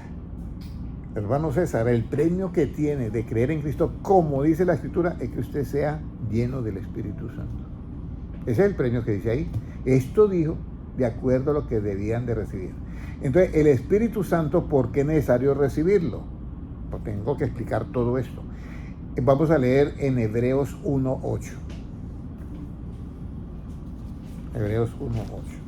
Hermano César, el premio que tiene de creer en Cristo, como dice la Escritura, es que usted sea lleno del Espíritu Santo. Ese es el premio que dice ahí. Esto dijo de acuerdo a lo que debían de recibir. Entonces, el Espíritu Santo, ¿por qué es necesario recibirlo? Pues tengo que explicar todo esto. Vamos a leer en Hebreos 1:8. Hebreos 1:8.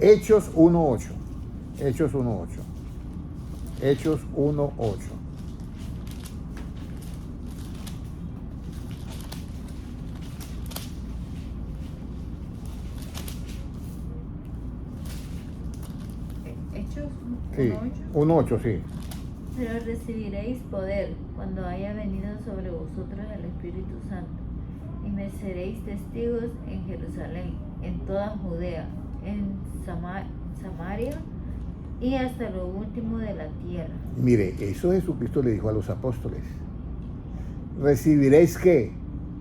Hechos 1:8. Hechos 1:8. Hechos 1:8. Hechos 1:8. Sí, 1:8, sí. Pero recibiréis poder cuando haya venido sobre vosotros el Espíritu Santo, y me seréis testigos en Jerusalén, en toda Judea, en Samaria y hasta lo último de la tierra. Mire, eso Jesucristo le dijo a los apóstoles. Recibiréis ¿qué?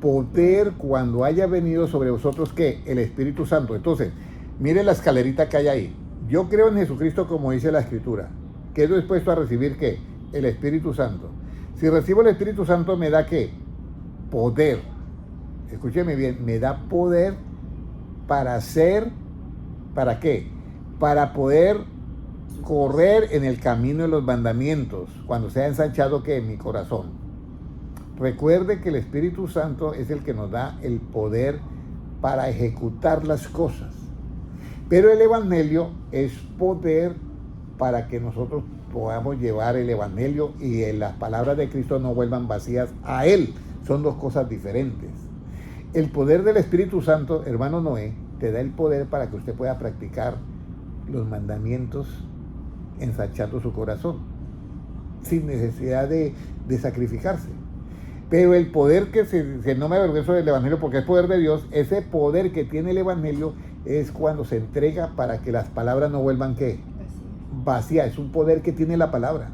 Poder cuando haya venido sobre vosotros ¿qué? El Espíritu Santo. Entonces, mire la escalerita que hay ahí. Yo creo en Jesucristo como dice la Escritura. Quedo dispuesto a recibir ¿qué? El Espíritu Santo. Si recibo el Espíritu Santo me da ¿qué? Poder. Escúcheme bien, me da poder para hacer, ¿para qué? Para poder correr en el camino de los mandamientos, cuando sea ensanchado ¿qué? Mi corazón. Recuerde que el Espíritu Santo es el que nos da el poder para ejecutar las cosas. Pero el Evangelio es poder para que nosotros podamos llevar el Evangelio y las palabras de Cristo no vuelvan vacías a Él. Son dos cosas diferentes. El poder del Espíritu Santo, hermano Noé, te da el poder para que usted pueda practicar los mandamientos ensanchando su corazón, sin necesidad de sacrificarse. Pero el poder que no me avergüenzo del Evangelio porque es poder de Dios, ese poder que tiene el Evangelio es cuando se entrega para que las palabras no vuelvan ¿qué? Vacías. Es un poder que tiene la palabra.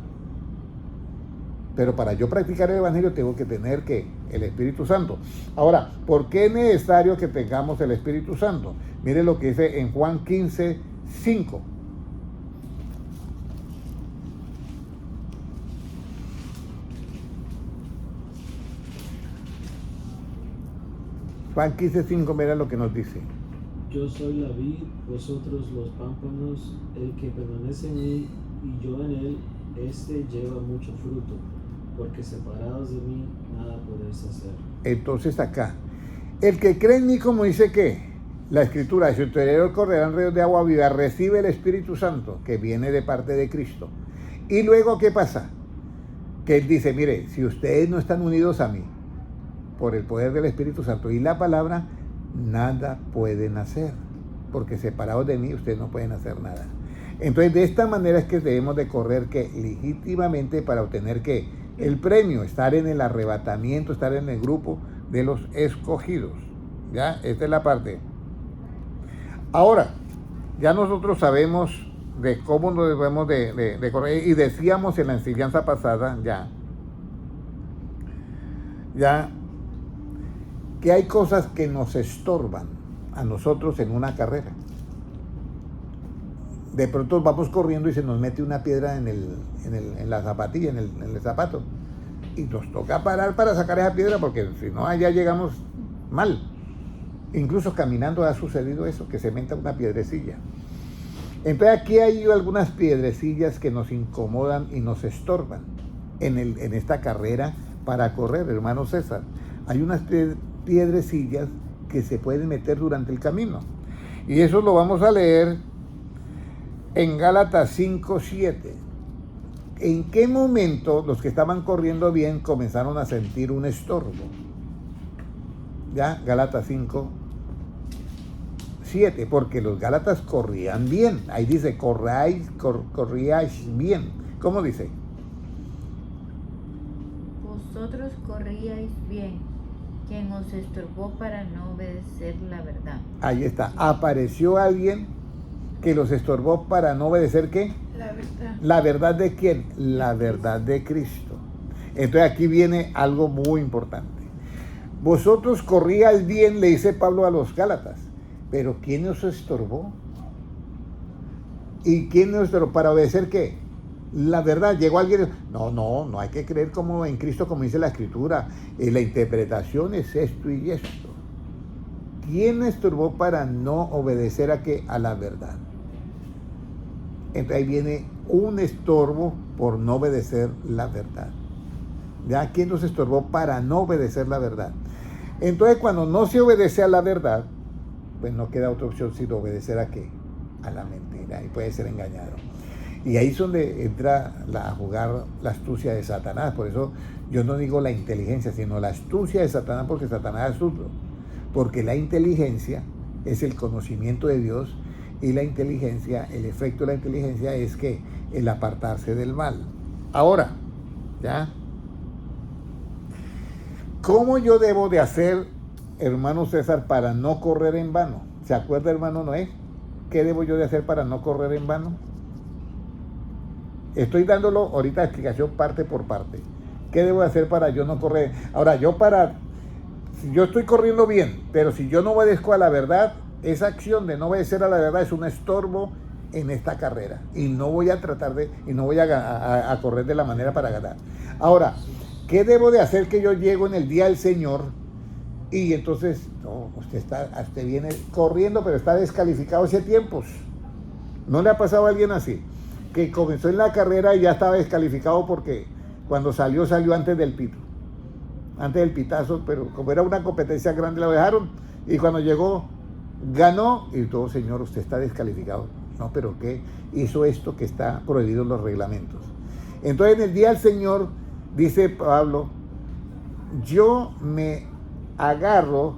Pero para yo practicar el Evangelio tengo que tener ¿qué? El Espíritu Santo. Ahora, ¿por qué es necesario que tengamos el Espíritu Santo? Mire lo que dice en Juan 15:5. Juan 15:5, mira lo que nos dice. Yo soy la vid, vosotros los pámpanos, el que permanece en mí y yo en él, este lleva mucho fruto, porque separados de mí nada podéis hacer. Entonces acá, el que cree en mí, como dice que la Escritura, de su interior correrán ríos de agua viva, recibe el Espíritu Santo, que viene de parte de Cristo. Y luego, ¿qué pasa? Que Él dice, mire, si ustedes no están unidos a mí, por el poder del Espíritu Santo y la palabra, nada pueden hacer, porque separados de mí ustedes no pueden hacer nada. Entonces de esta manera es que debemos de correr que legítimamente para obtener que el premio, estar en el arrebatamiento, estar en el grupo de los escogidos. Ya, esta es la parte. Ahora, ya nosotros sabemos de cómo nos debemos de correr, y decíamos en la enseñanza pasada ya que hay cosas que nos estorban a nosotros en una carrera. De pronto vamos corriendo y se nos mete una piedra en la zapatilla, en el zapato, y nos toca parar para sacar esa piedra porque si no allá llegamos mal. Incluso caminando ha sucedido eso, que se meta una piedrecilla. Entonces aquí hay algunas piedrecillas que nos incomodan y nos estorban en esta carrera para correr, hermano César. Hay unas piedrecillas que se pueden meter durante el camino. Y eso lo vamos a leer en Gálatas 5:7. ¿En qué momento los que estaban corriendo bien comenzaron a sentir un estorbo? Ya, Gálatas 5:7, porque los gálatas corrían bien. Ahí dice, corríais bien. ¿Cómo dice? Vosotros corríais bien, quien os estorbó para no obedecer la verdad. Ahí está, apareció alguien que los estorbó para no obedecer ¿qué? La verdad. ¿La verdad de quién? La verdad de Cristo. Entonces aquí viene algo muy importante. Vosotros corríais bien, le dice Pablo a los Gálatas, pero ¿quién os estorbó? ¿Y quién nos estorbó? ¿Para obedecer qué? La verdad. Llegó alguien, no hay que creer como en Cristo, como dice la Escritura. La interpretación es esto y esto. ¿Quién estorbó para no obedecer a qué? A la verdad. Entonces ahí viene un estorbo por no obedecer la verdad. ¿Ya? ¿Quién nos estorbó para no obedecer la verdad? Entonces cuando no se obedece a la verdad, pues no queda otra opción sino obedecer a qué? A la mentira, y puede ser engañado. Y ahí es donde entra a jugar la astucia de Satanás. Por eso yo no digo la inteligencia, sino la astucia de Satanás, porque Satanás es astuto. Porque la inteligencia es el conocimiento de Dios, y la inteligencia, el efecto de la inteligencia es que el apartarse del mal. Ahora, ¿ya? ¿Cómo yo debo de hacer, hermano César, para no correr en vano? ¿Se acuerda, hermano Noé? ¿Qué debo yo de hacer para no correr en vano? Estoy dándolo ahorita explicación parte por parte. ¿Qué debo de hacer para yo no correr? Ahora, si yo estoy corriendo bien, pero si yo no obedezco a la verdad, esa acción de no obedecer a la verdad es un estorbo en esta carrera. Y no voy a a correr de la manera para ganar. Ahora, ¿qué debo de hacer que yo llego en el día del Señor? Y entonces, no, usted viene corriendo, pero está descalificado hace tiempos. ¿No le ha pasado a alguien así? Que comenzó en la carrera y ya estaba descalificado porque cuando salió antes del pito. antes del pitazo, pero como era una competencia grande lo dejaron, y cuando llegó, ganó, y todo, señor, usted está descalificado. No, pero ¿qué? Hizo esto que está prohibido en los reglamentos. Entonces, en el día del Señor, dice Pablo, yo me agarro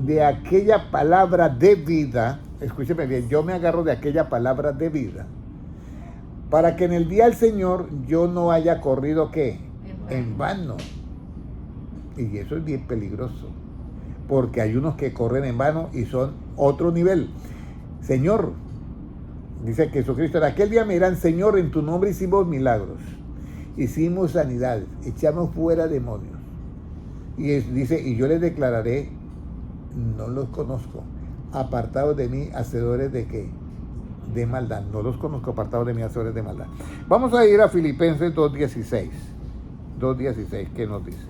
de aquella palabra de vida, escúcheme bien, yo me agarro de aquella palabra de vida, para que en el día del Señor yo no haya corrido, ¿qué? En vano. Y eso es bien peligroso, porque hay unos que corren en vano y son otro nivel. Señor, dice que Jesucristo, en aquel día me dirán, Señor, en tu nombre hicimos milagros, hicimos sanidades, echamos fuera demonios. Y dice, y yo les declararé, no los conozco, apartados de mí, hacedores de qué? De maldad. No los conozco, apartados de mí, hacedores de maldad. Vamos a ir a Filipenses 2:16. 2:16, ¿qué nos dice?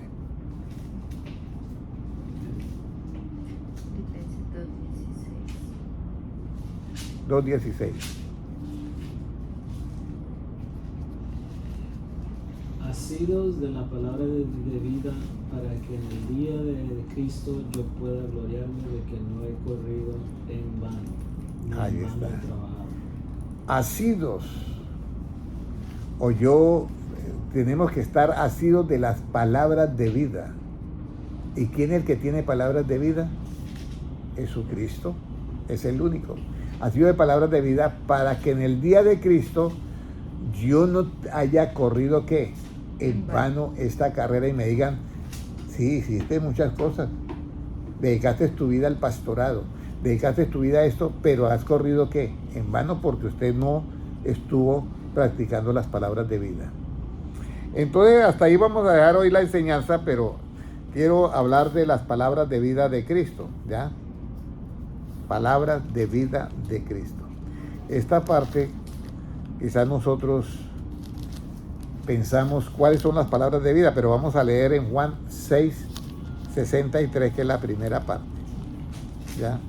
Filipenses 2:16. 2:16. Asidos de la palabra de vida, para que en el día de Cristo yo pueda gloriarme de que no he corrido en vano, no Ahí en vano está. he trabajado. Asidos, tenemos que estar asidos de las palabras de vida. ¿Y quién es el que tiene palabras de vida? Jesucristo, es el único. Asido de palabras de vida, para que en el día de Cristo yo no haya corrido, ¿qué? En vano esta carrera, y me digan, sí, hiciste muchas cosas, dedicaste tu vida al pastorado, dedicaste tu vida a esto, pero has corrido, ¿qué? En vano, porque usted no estuvo practicando las palabras de vida. Entonces, hasta ahí vamos a dejar hoy la enseñanza, pero quiero hablar de las palabras de vida de Cristo, ¿ya? Palabras de vida de Cristo. Esta parte, quizás nosotros pensamos cuáles son las palabras de vida, pero vamos a leer en Juan 6:63, que es la primera parte, ¿ya?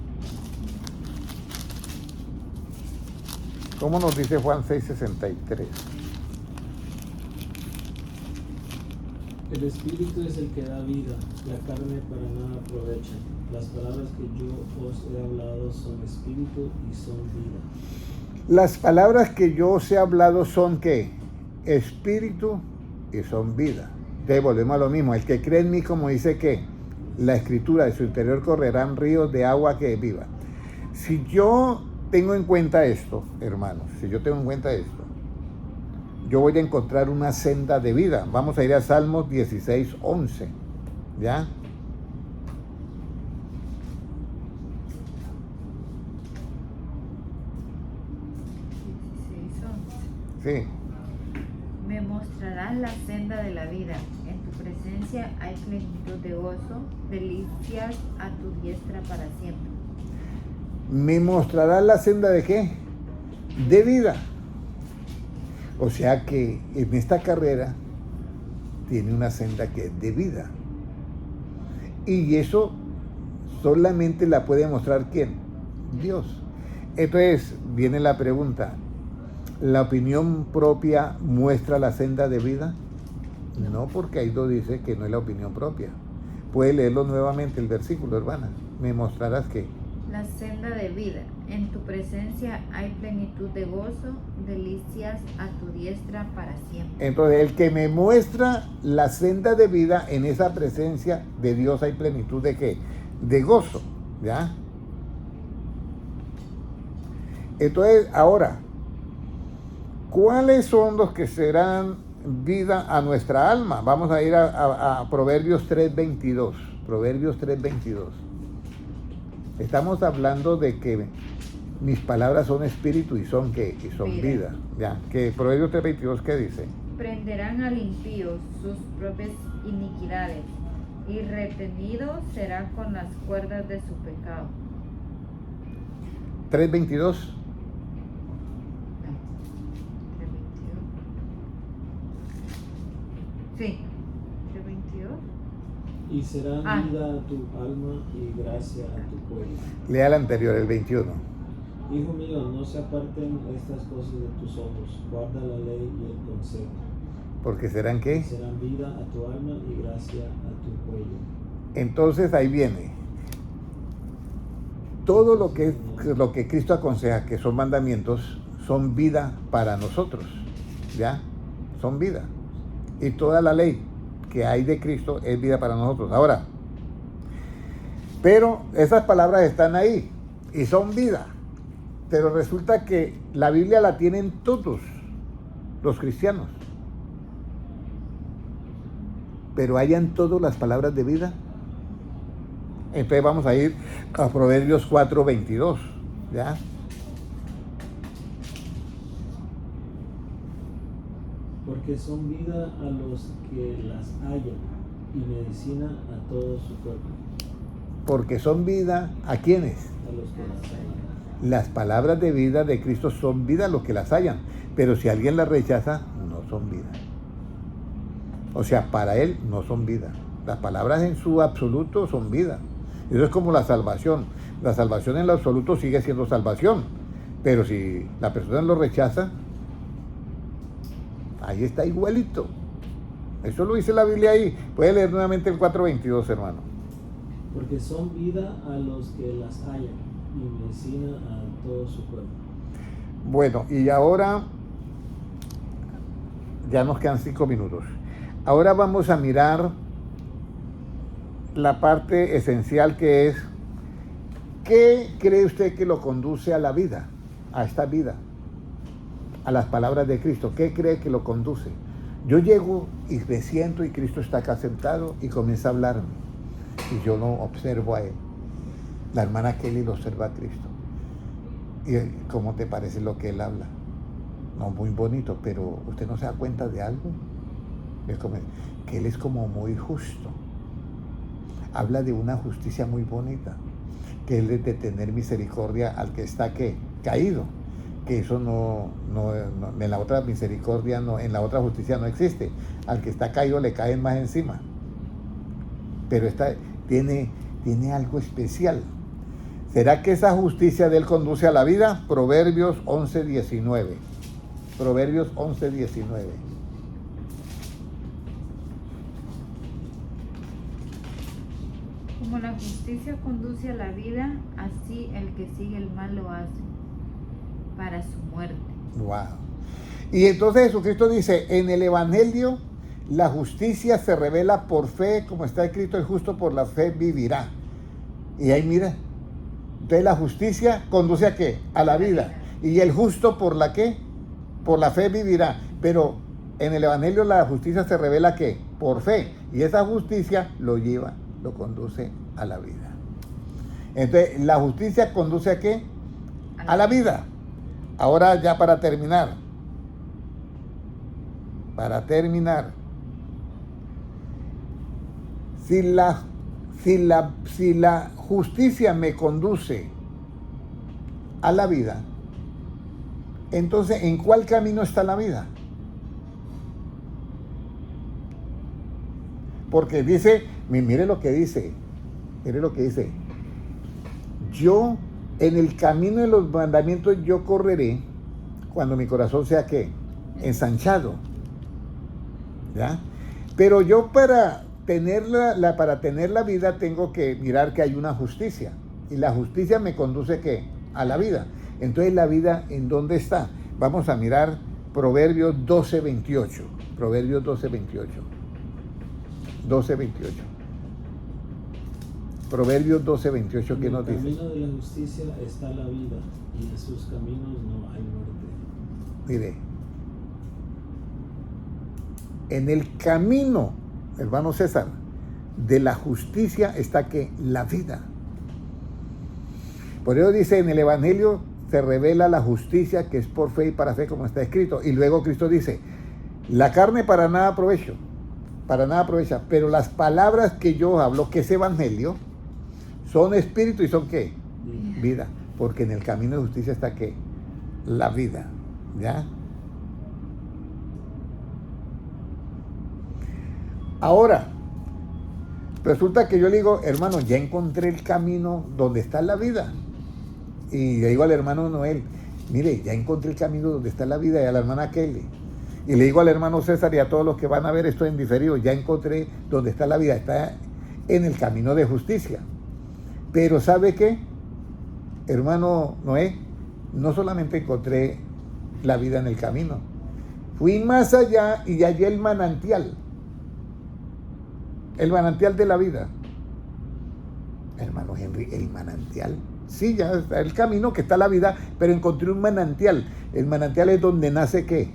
¿Cómo nos dice Juan 6:63? El Espíritu es el que da vida, la carne para nada aprovecha. Las palabras que yo os he hablado son espíritu y son vida. Las palabras que yo os he hablado son, ¿qué? Espíritu y son vida. Entonces volvemos a lo mismo. El que cree en mí, como dice que la Escritura, de su interior correrán ríos de agua que es viva. Si yo tengo en cuenta esto, hermanos, si yo tengo en cuenta esto, yo voy a encontrar una senda de vida. Vamos a ir a Salmos 16:11, ¿ya? Sí. Me mostrarás la senda de la vida. En tu presencia hay plenitud de gozo, delicias a tu diestra para siempre. ¿Me mostrarás la senda de qué? De vida. O sea que en esta carrera tiene una senda que es de vida. Y eso solamente la puede mostrar ¿quién? Dios. Entonces viene la pregunta, ¿la opinión propia muestra la senda de vida? No, porque ahí lo dice que no es la opinión propia. Puede leerlo nuevamente el versículo, hermana. ¿Me mostrarás qué? La senda de vida. En tu presencia hay plenitud de gozo, delicias a tu diestra para siempre. Entonces, el que me muestra la senda de vida, en esa presencia de Dios hay plenitud de ¿qué? De gozo, ¿ya? Entonces, ahora, ¿cuáles son los que serán vida a nuestra alma? Vamos a ir a Proverbios 3:22. Proverbios 3:22. Estamos hablando de que mis palabras son espíritu y son ¿qué? Y son vida. ¿Ya? Que Proverbios 3:22, ¿qué dice? Prenderán al impío sus propias iniquidades, y retenido será con las cuerdas de su pecado. 3:22. Sí, 3:22. Y será vida a tu alma y gracia a tu cuello. Lea el anterior, el 21. Hijo mío, no se aparten estas cosas de tus ojos, guarda la ley y el consejo. Porque serán ¿qué? Serán vida a tu alma y gracia a tu cuello. Entonces ahí viene. Todo lo que Cristo aconseja, que son mandamientos, son vida para nosotros. ¿Ya? Son vida. Y toda la ley que hay de Cristo es vida para nosotros. Ahora, pero esas palabras están ahí y son vida. Pero resulta que la Biblia la tienen todos los cristianos. Pero hayan todas las palabras de vida. Entonces vamos a ir a Proverbios 4:22, ¿ya? Porque son vida a los que las hallan y medicina a todo su cuerpo. Porque son vida, ¿a quiénes? A los que las hallan. Las palabras de vida de Cristo son vida a los que las hallan. Pero si alguien las rechaza, no son vida. O sea, para él no son vida. Las palabras en su absoluto son vida. Eso es como la salvación. La salvación en lo absoluto sigue siendo salvación. Pero si la persona lo rechaza, ahí está igualito. Eso lo dice la Biblia ahí. Puede leer nuevamente el 4:22, hermano. Porque son vida a los que las hallan y medicina a todo su cuerpo. Bueno, y ahora ya nos quedan 5 minutos. Ahora vamos a mirar la parte esencial, que es: ¿qué cree usted que lo conduce a la vida, a esta vida, a las palabras de Cristo? ¿Qué cree que lo conduce? Yo llego y me siento y Cristo está acá sentado y comienza a hablarme y yo no observo a él. La hermana Kelly lo observa a Cristo. ¿Y cómo te parece lo que él habla? No, muy bonito, pero ¿usted no se da cuenta de algo? Es como que él es como muy justo. Habla de una justicia muy bonita, que él es de tener misericordia al que está ¿qué? Caído. Que eso no, en la otra misericordia, no, en la otra justicia no existe. Al que está caído le caen más encima. Pero esta tiene algo especial. ¿Será que esa justicia de él conduce a la vida? Proverbios 11:19. Proverbios 11:19. Como la justicia conduce a la vida, así el que sigue el mal lo hace para su muerte. Wow. Y entonces Jesucristo dice, en el Evangelio la justicia se revela por fe, como está escrito, el justo por la fe vivirá. Y ahí mira, entonces la justicia conduce ¿a qué? A la vida. Y el justo por la ¿qué? Por la fe vivirá. Pero en el Evangelio la justicia se revela ¿qué? Por fe. Y esa justicia lo conduce a la vida. Entonces, la justicia conduce ¿a qué? A la vida. Ahora ya para terminar. Si la justicia me conduce a la vida, entonces, ¿en cuál camino está la vida? Porque dice, mire lo que dice, yo en el camino de los mandamientos yo correré cuando mi corazón sea ¿qué? Ensanchado, ¿ya? Pero yo para tener la vida tengo que mirar que hay una justicia, y la justicia me conduce ¿qué? A la vida. Entonces, ¿la vida en dónde está? Vamos a mirar Proverbios 12:28. Proverbios 12:28. 12:28. Proverbios 12:28, ¿qué nos dice? En el camino de la justicia está la vida, y en sus caminos no hay muerte. Mire, en el camino, hermano César, de la justicia está que la vida. Por eso dice, en el Evangelio se revela la justicia que es por fe y para fe, como está escrito. Y luego Cristo dice, la carne para nada aprovecha, pero las palabras que yo hablo, que es Evangelio, son espíritu y son ¿qué? Vida. Porque en el camino de justicia está ¿qué? La vida. ¿Ya? Ahora, resulta que yo le digo, hermano, ya encontré el camino donde está la vida. Y le digo al hermano Noel, mire, ya encontré el camino donde está la vida, y a la hermana Kelly. Y le digo al hermano César y a todos los que van a ver esto en diferido, ya encontré dónde está la vida, está en el camino de justicia. Pero ¿sabe qué, hermano Noé? No solamente encontré la vida en el camino, fui más allá y hallé el manantial de la vida. Hermano Henry, el manantial. Sí, ya está el camino que está la vida, pero encontré un manantial. El manantial es donde nace ¿qué?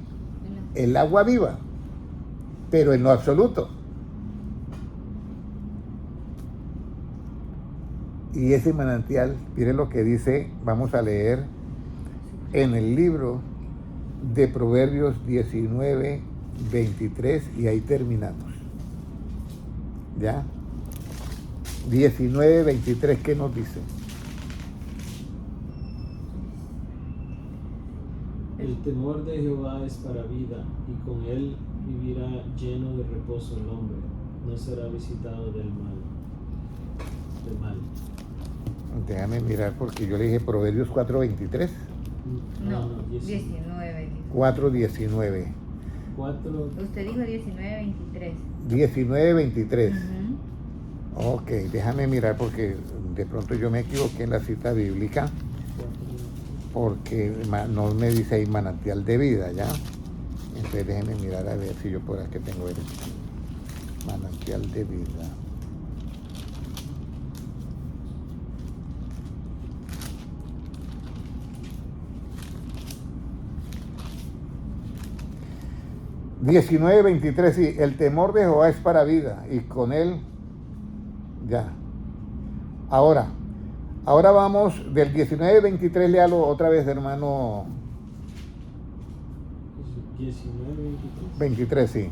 El agua viva, pero en lo absoluto. Y ese manantial, miren lo que dice, vamos a leer en el libro de Proverbios 19, 23, y ahí terminamos. ¿Ya? 19, 23, ¿qué nos dice? El temor de Jehová es para vida, y con él vivirá lleno de reposo el hombre, no será visitado del mal. Déjame mirar porque yo le dije Proverbios 4:23. No, 19. 4:19. 4. Usted dijo 19:23. 19:23. Ujú. Ok, déjame mirar porque de pronto yo me equivoqué en la cita bíblica, porque no me dice ahí manantial de vida, ¿ya? Entonces déjenme mirar a ver si yo por aquí tengo el manantial de vida. ...19, 23, sí, el temor de Jehová es para vida, y con él, ya. Ahora vamos del 19, 23, léalo otra vez, hermano. 19, 23. 23, sí.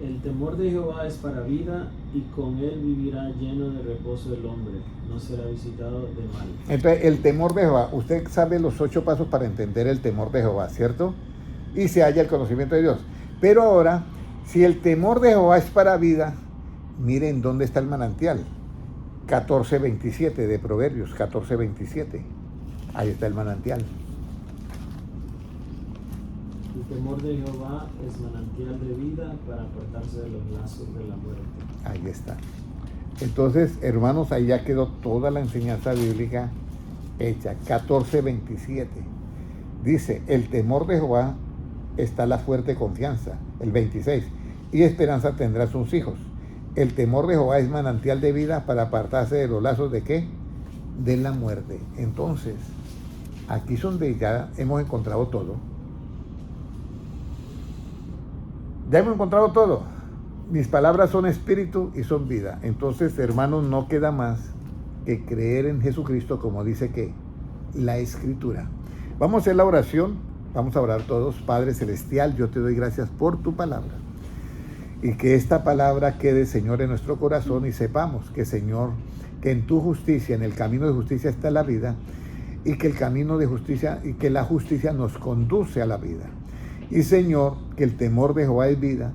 El temor de Jehová es para vida, y con él vivirá lleno de reposo el hombre, no será visitado de mal. Entonces, el temor de Jehová, usted sabe los 8 pasos para entender el temor de Jehová, ¿cierto? Y se halla el conocimiento de Dios. Pero ahora, si el temor de Jehová es para vida, miren dónde está el manantial. 14:27 de Proverbios, 14:27. Ahí está el manantial. El temor de Jehová es manantial de vida para apartarse de los lazos de la muerte. Ahí está. Entonces, hermanos, ahí ya quedó toda la enseñanza bíblica hecha. 14:27. Dice, el temor de Jehová está la fuerte confianza. El 26. Y esperanza tendrá sus hijos. El temor de Jehová es manantial de vida para apartarse de los lazos de ¿qué? De la muerte. Entonces, aquí es donde ya hemos encontrado todo. Ya hemos encontrado todo. Mis palabras son espíritu y son vida. Entonces, hermanos, no queda más que creer en Jesucristo, como dice que la Escritura. Vamos a hacer la oración. Vamos a orar todos. Padre Celestial, yo te doy gracias por tu palabra. Y que esta palabra quede, Señor, en nuestro corazón, y sepamos que, Señor, que en tu justicia, en el camino de justicia está la vida, y que el camino de justicia, y que la justicia nos conduce a la vida. Y, Señor, que el temor de Jehová es vida,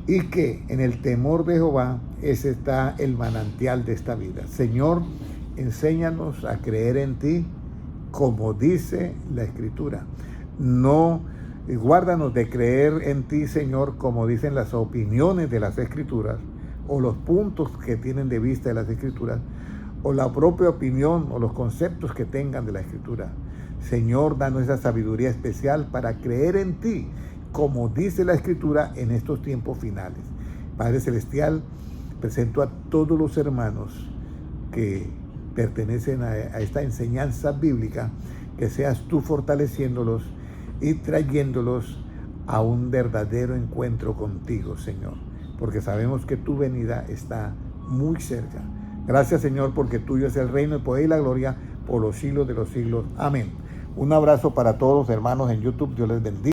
y que en el temor de Jehová ese está el manantial de esta vida. Señor, enséñanos a creer en ti como dice la Escritura. No, guárdanos de creer en ti, Señor, como dicen las opiniones de las Escrituras, o los puntos que tienen de vista de las Escrituras, o la propia opinión o los conceptos que tengan de la Escritura. Señor, danos esa sabiduría especial para creer en ti, como dice la Escritura en estos tiempos finales. Padre Celestial, presento a todos los hermanos que pertenecen a esta enseñanza bíblica, que seas tú fortaleciéndolos y trayéndolos a un verdadero encuentro contigo, Señor, porque sabemos que tu venida está muy cerca. Gracias, Señor, porque tuyo es el reino, el poder y la gloria por los siglos de los siglos. Amén. Un abrazo para todos, hermanos en YouTube. Dios les bendiga.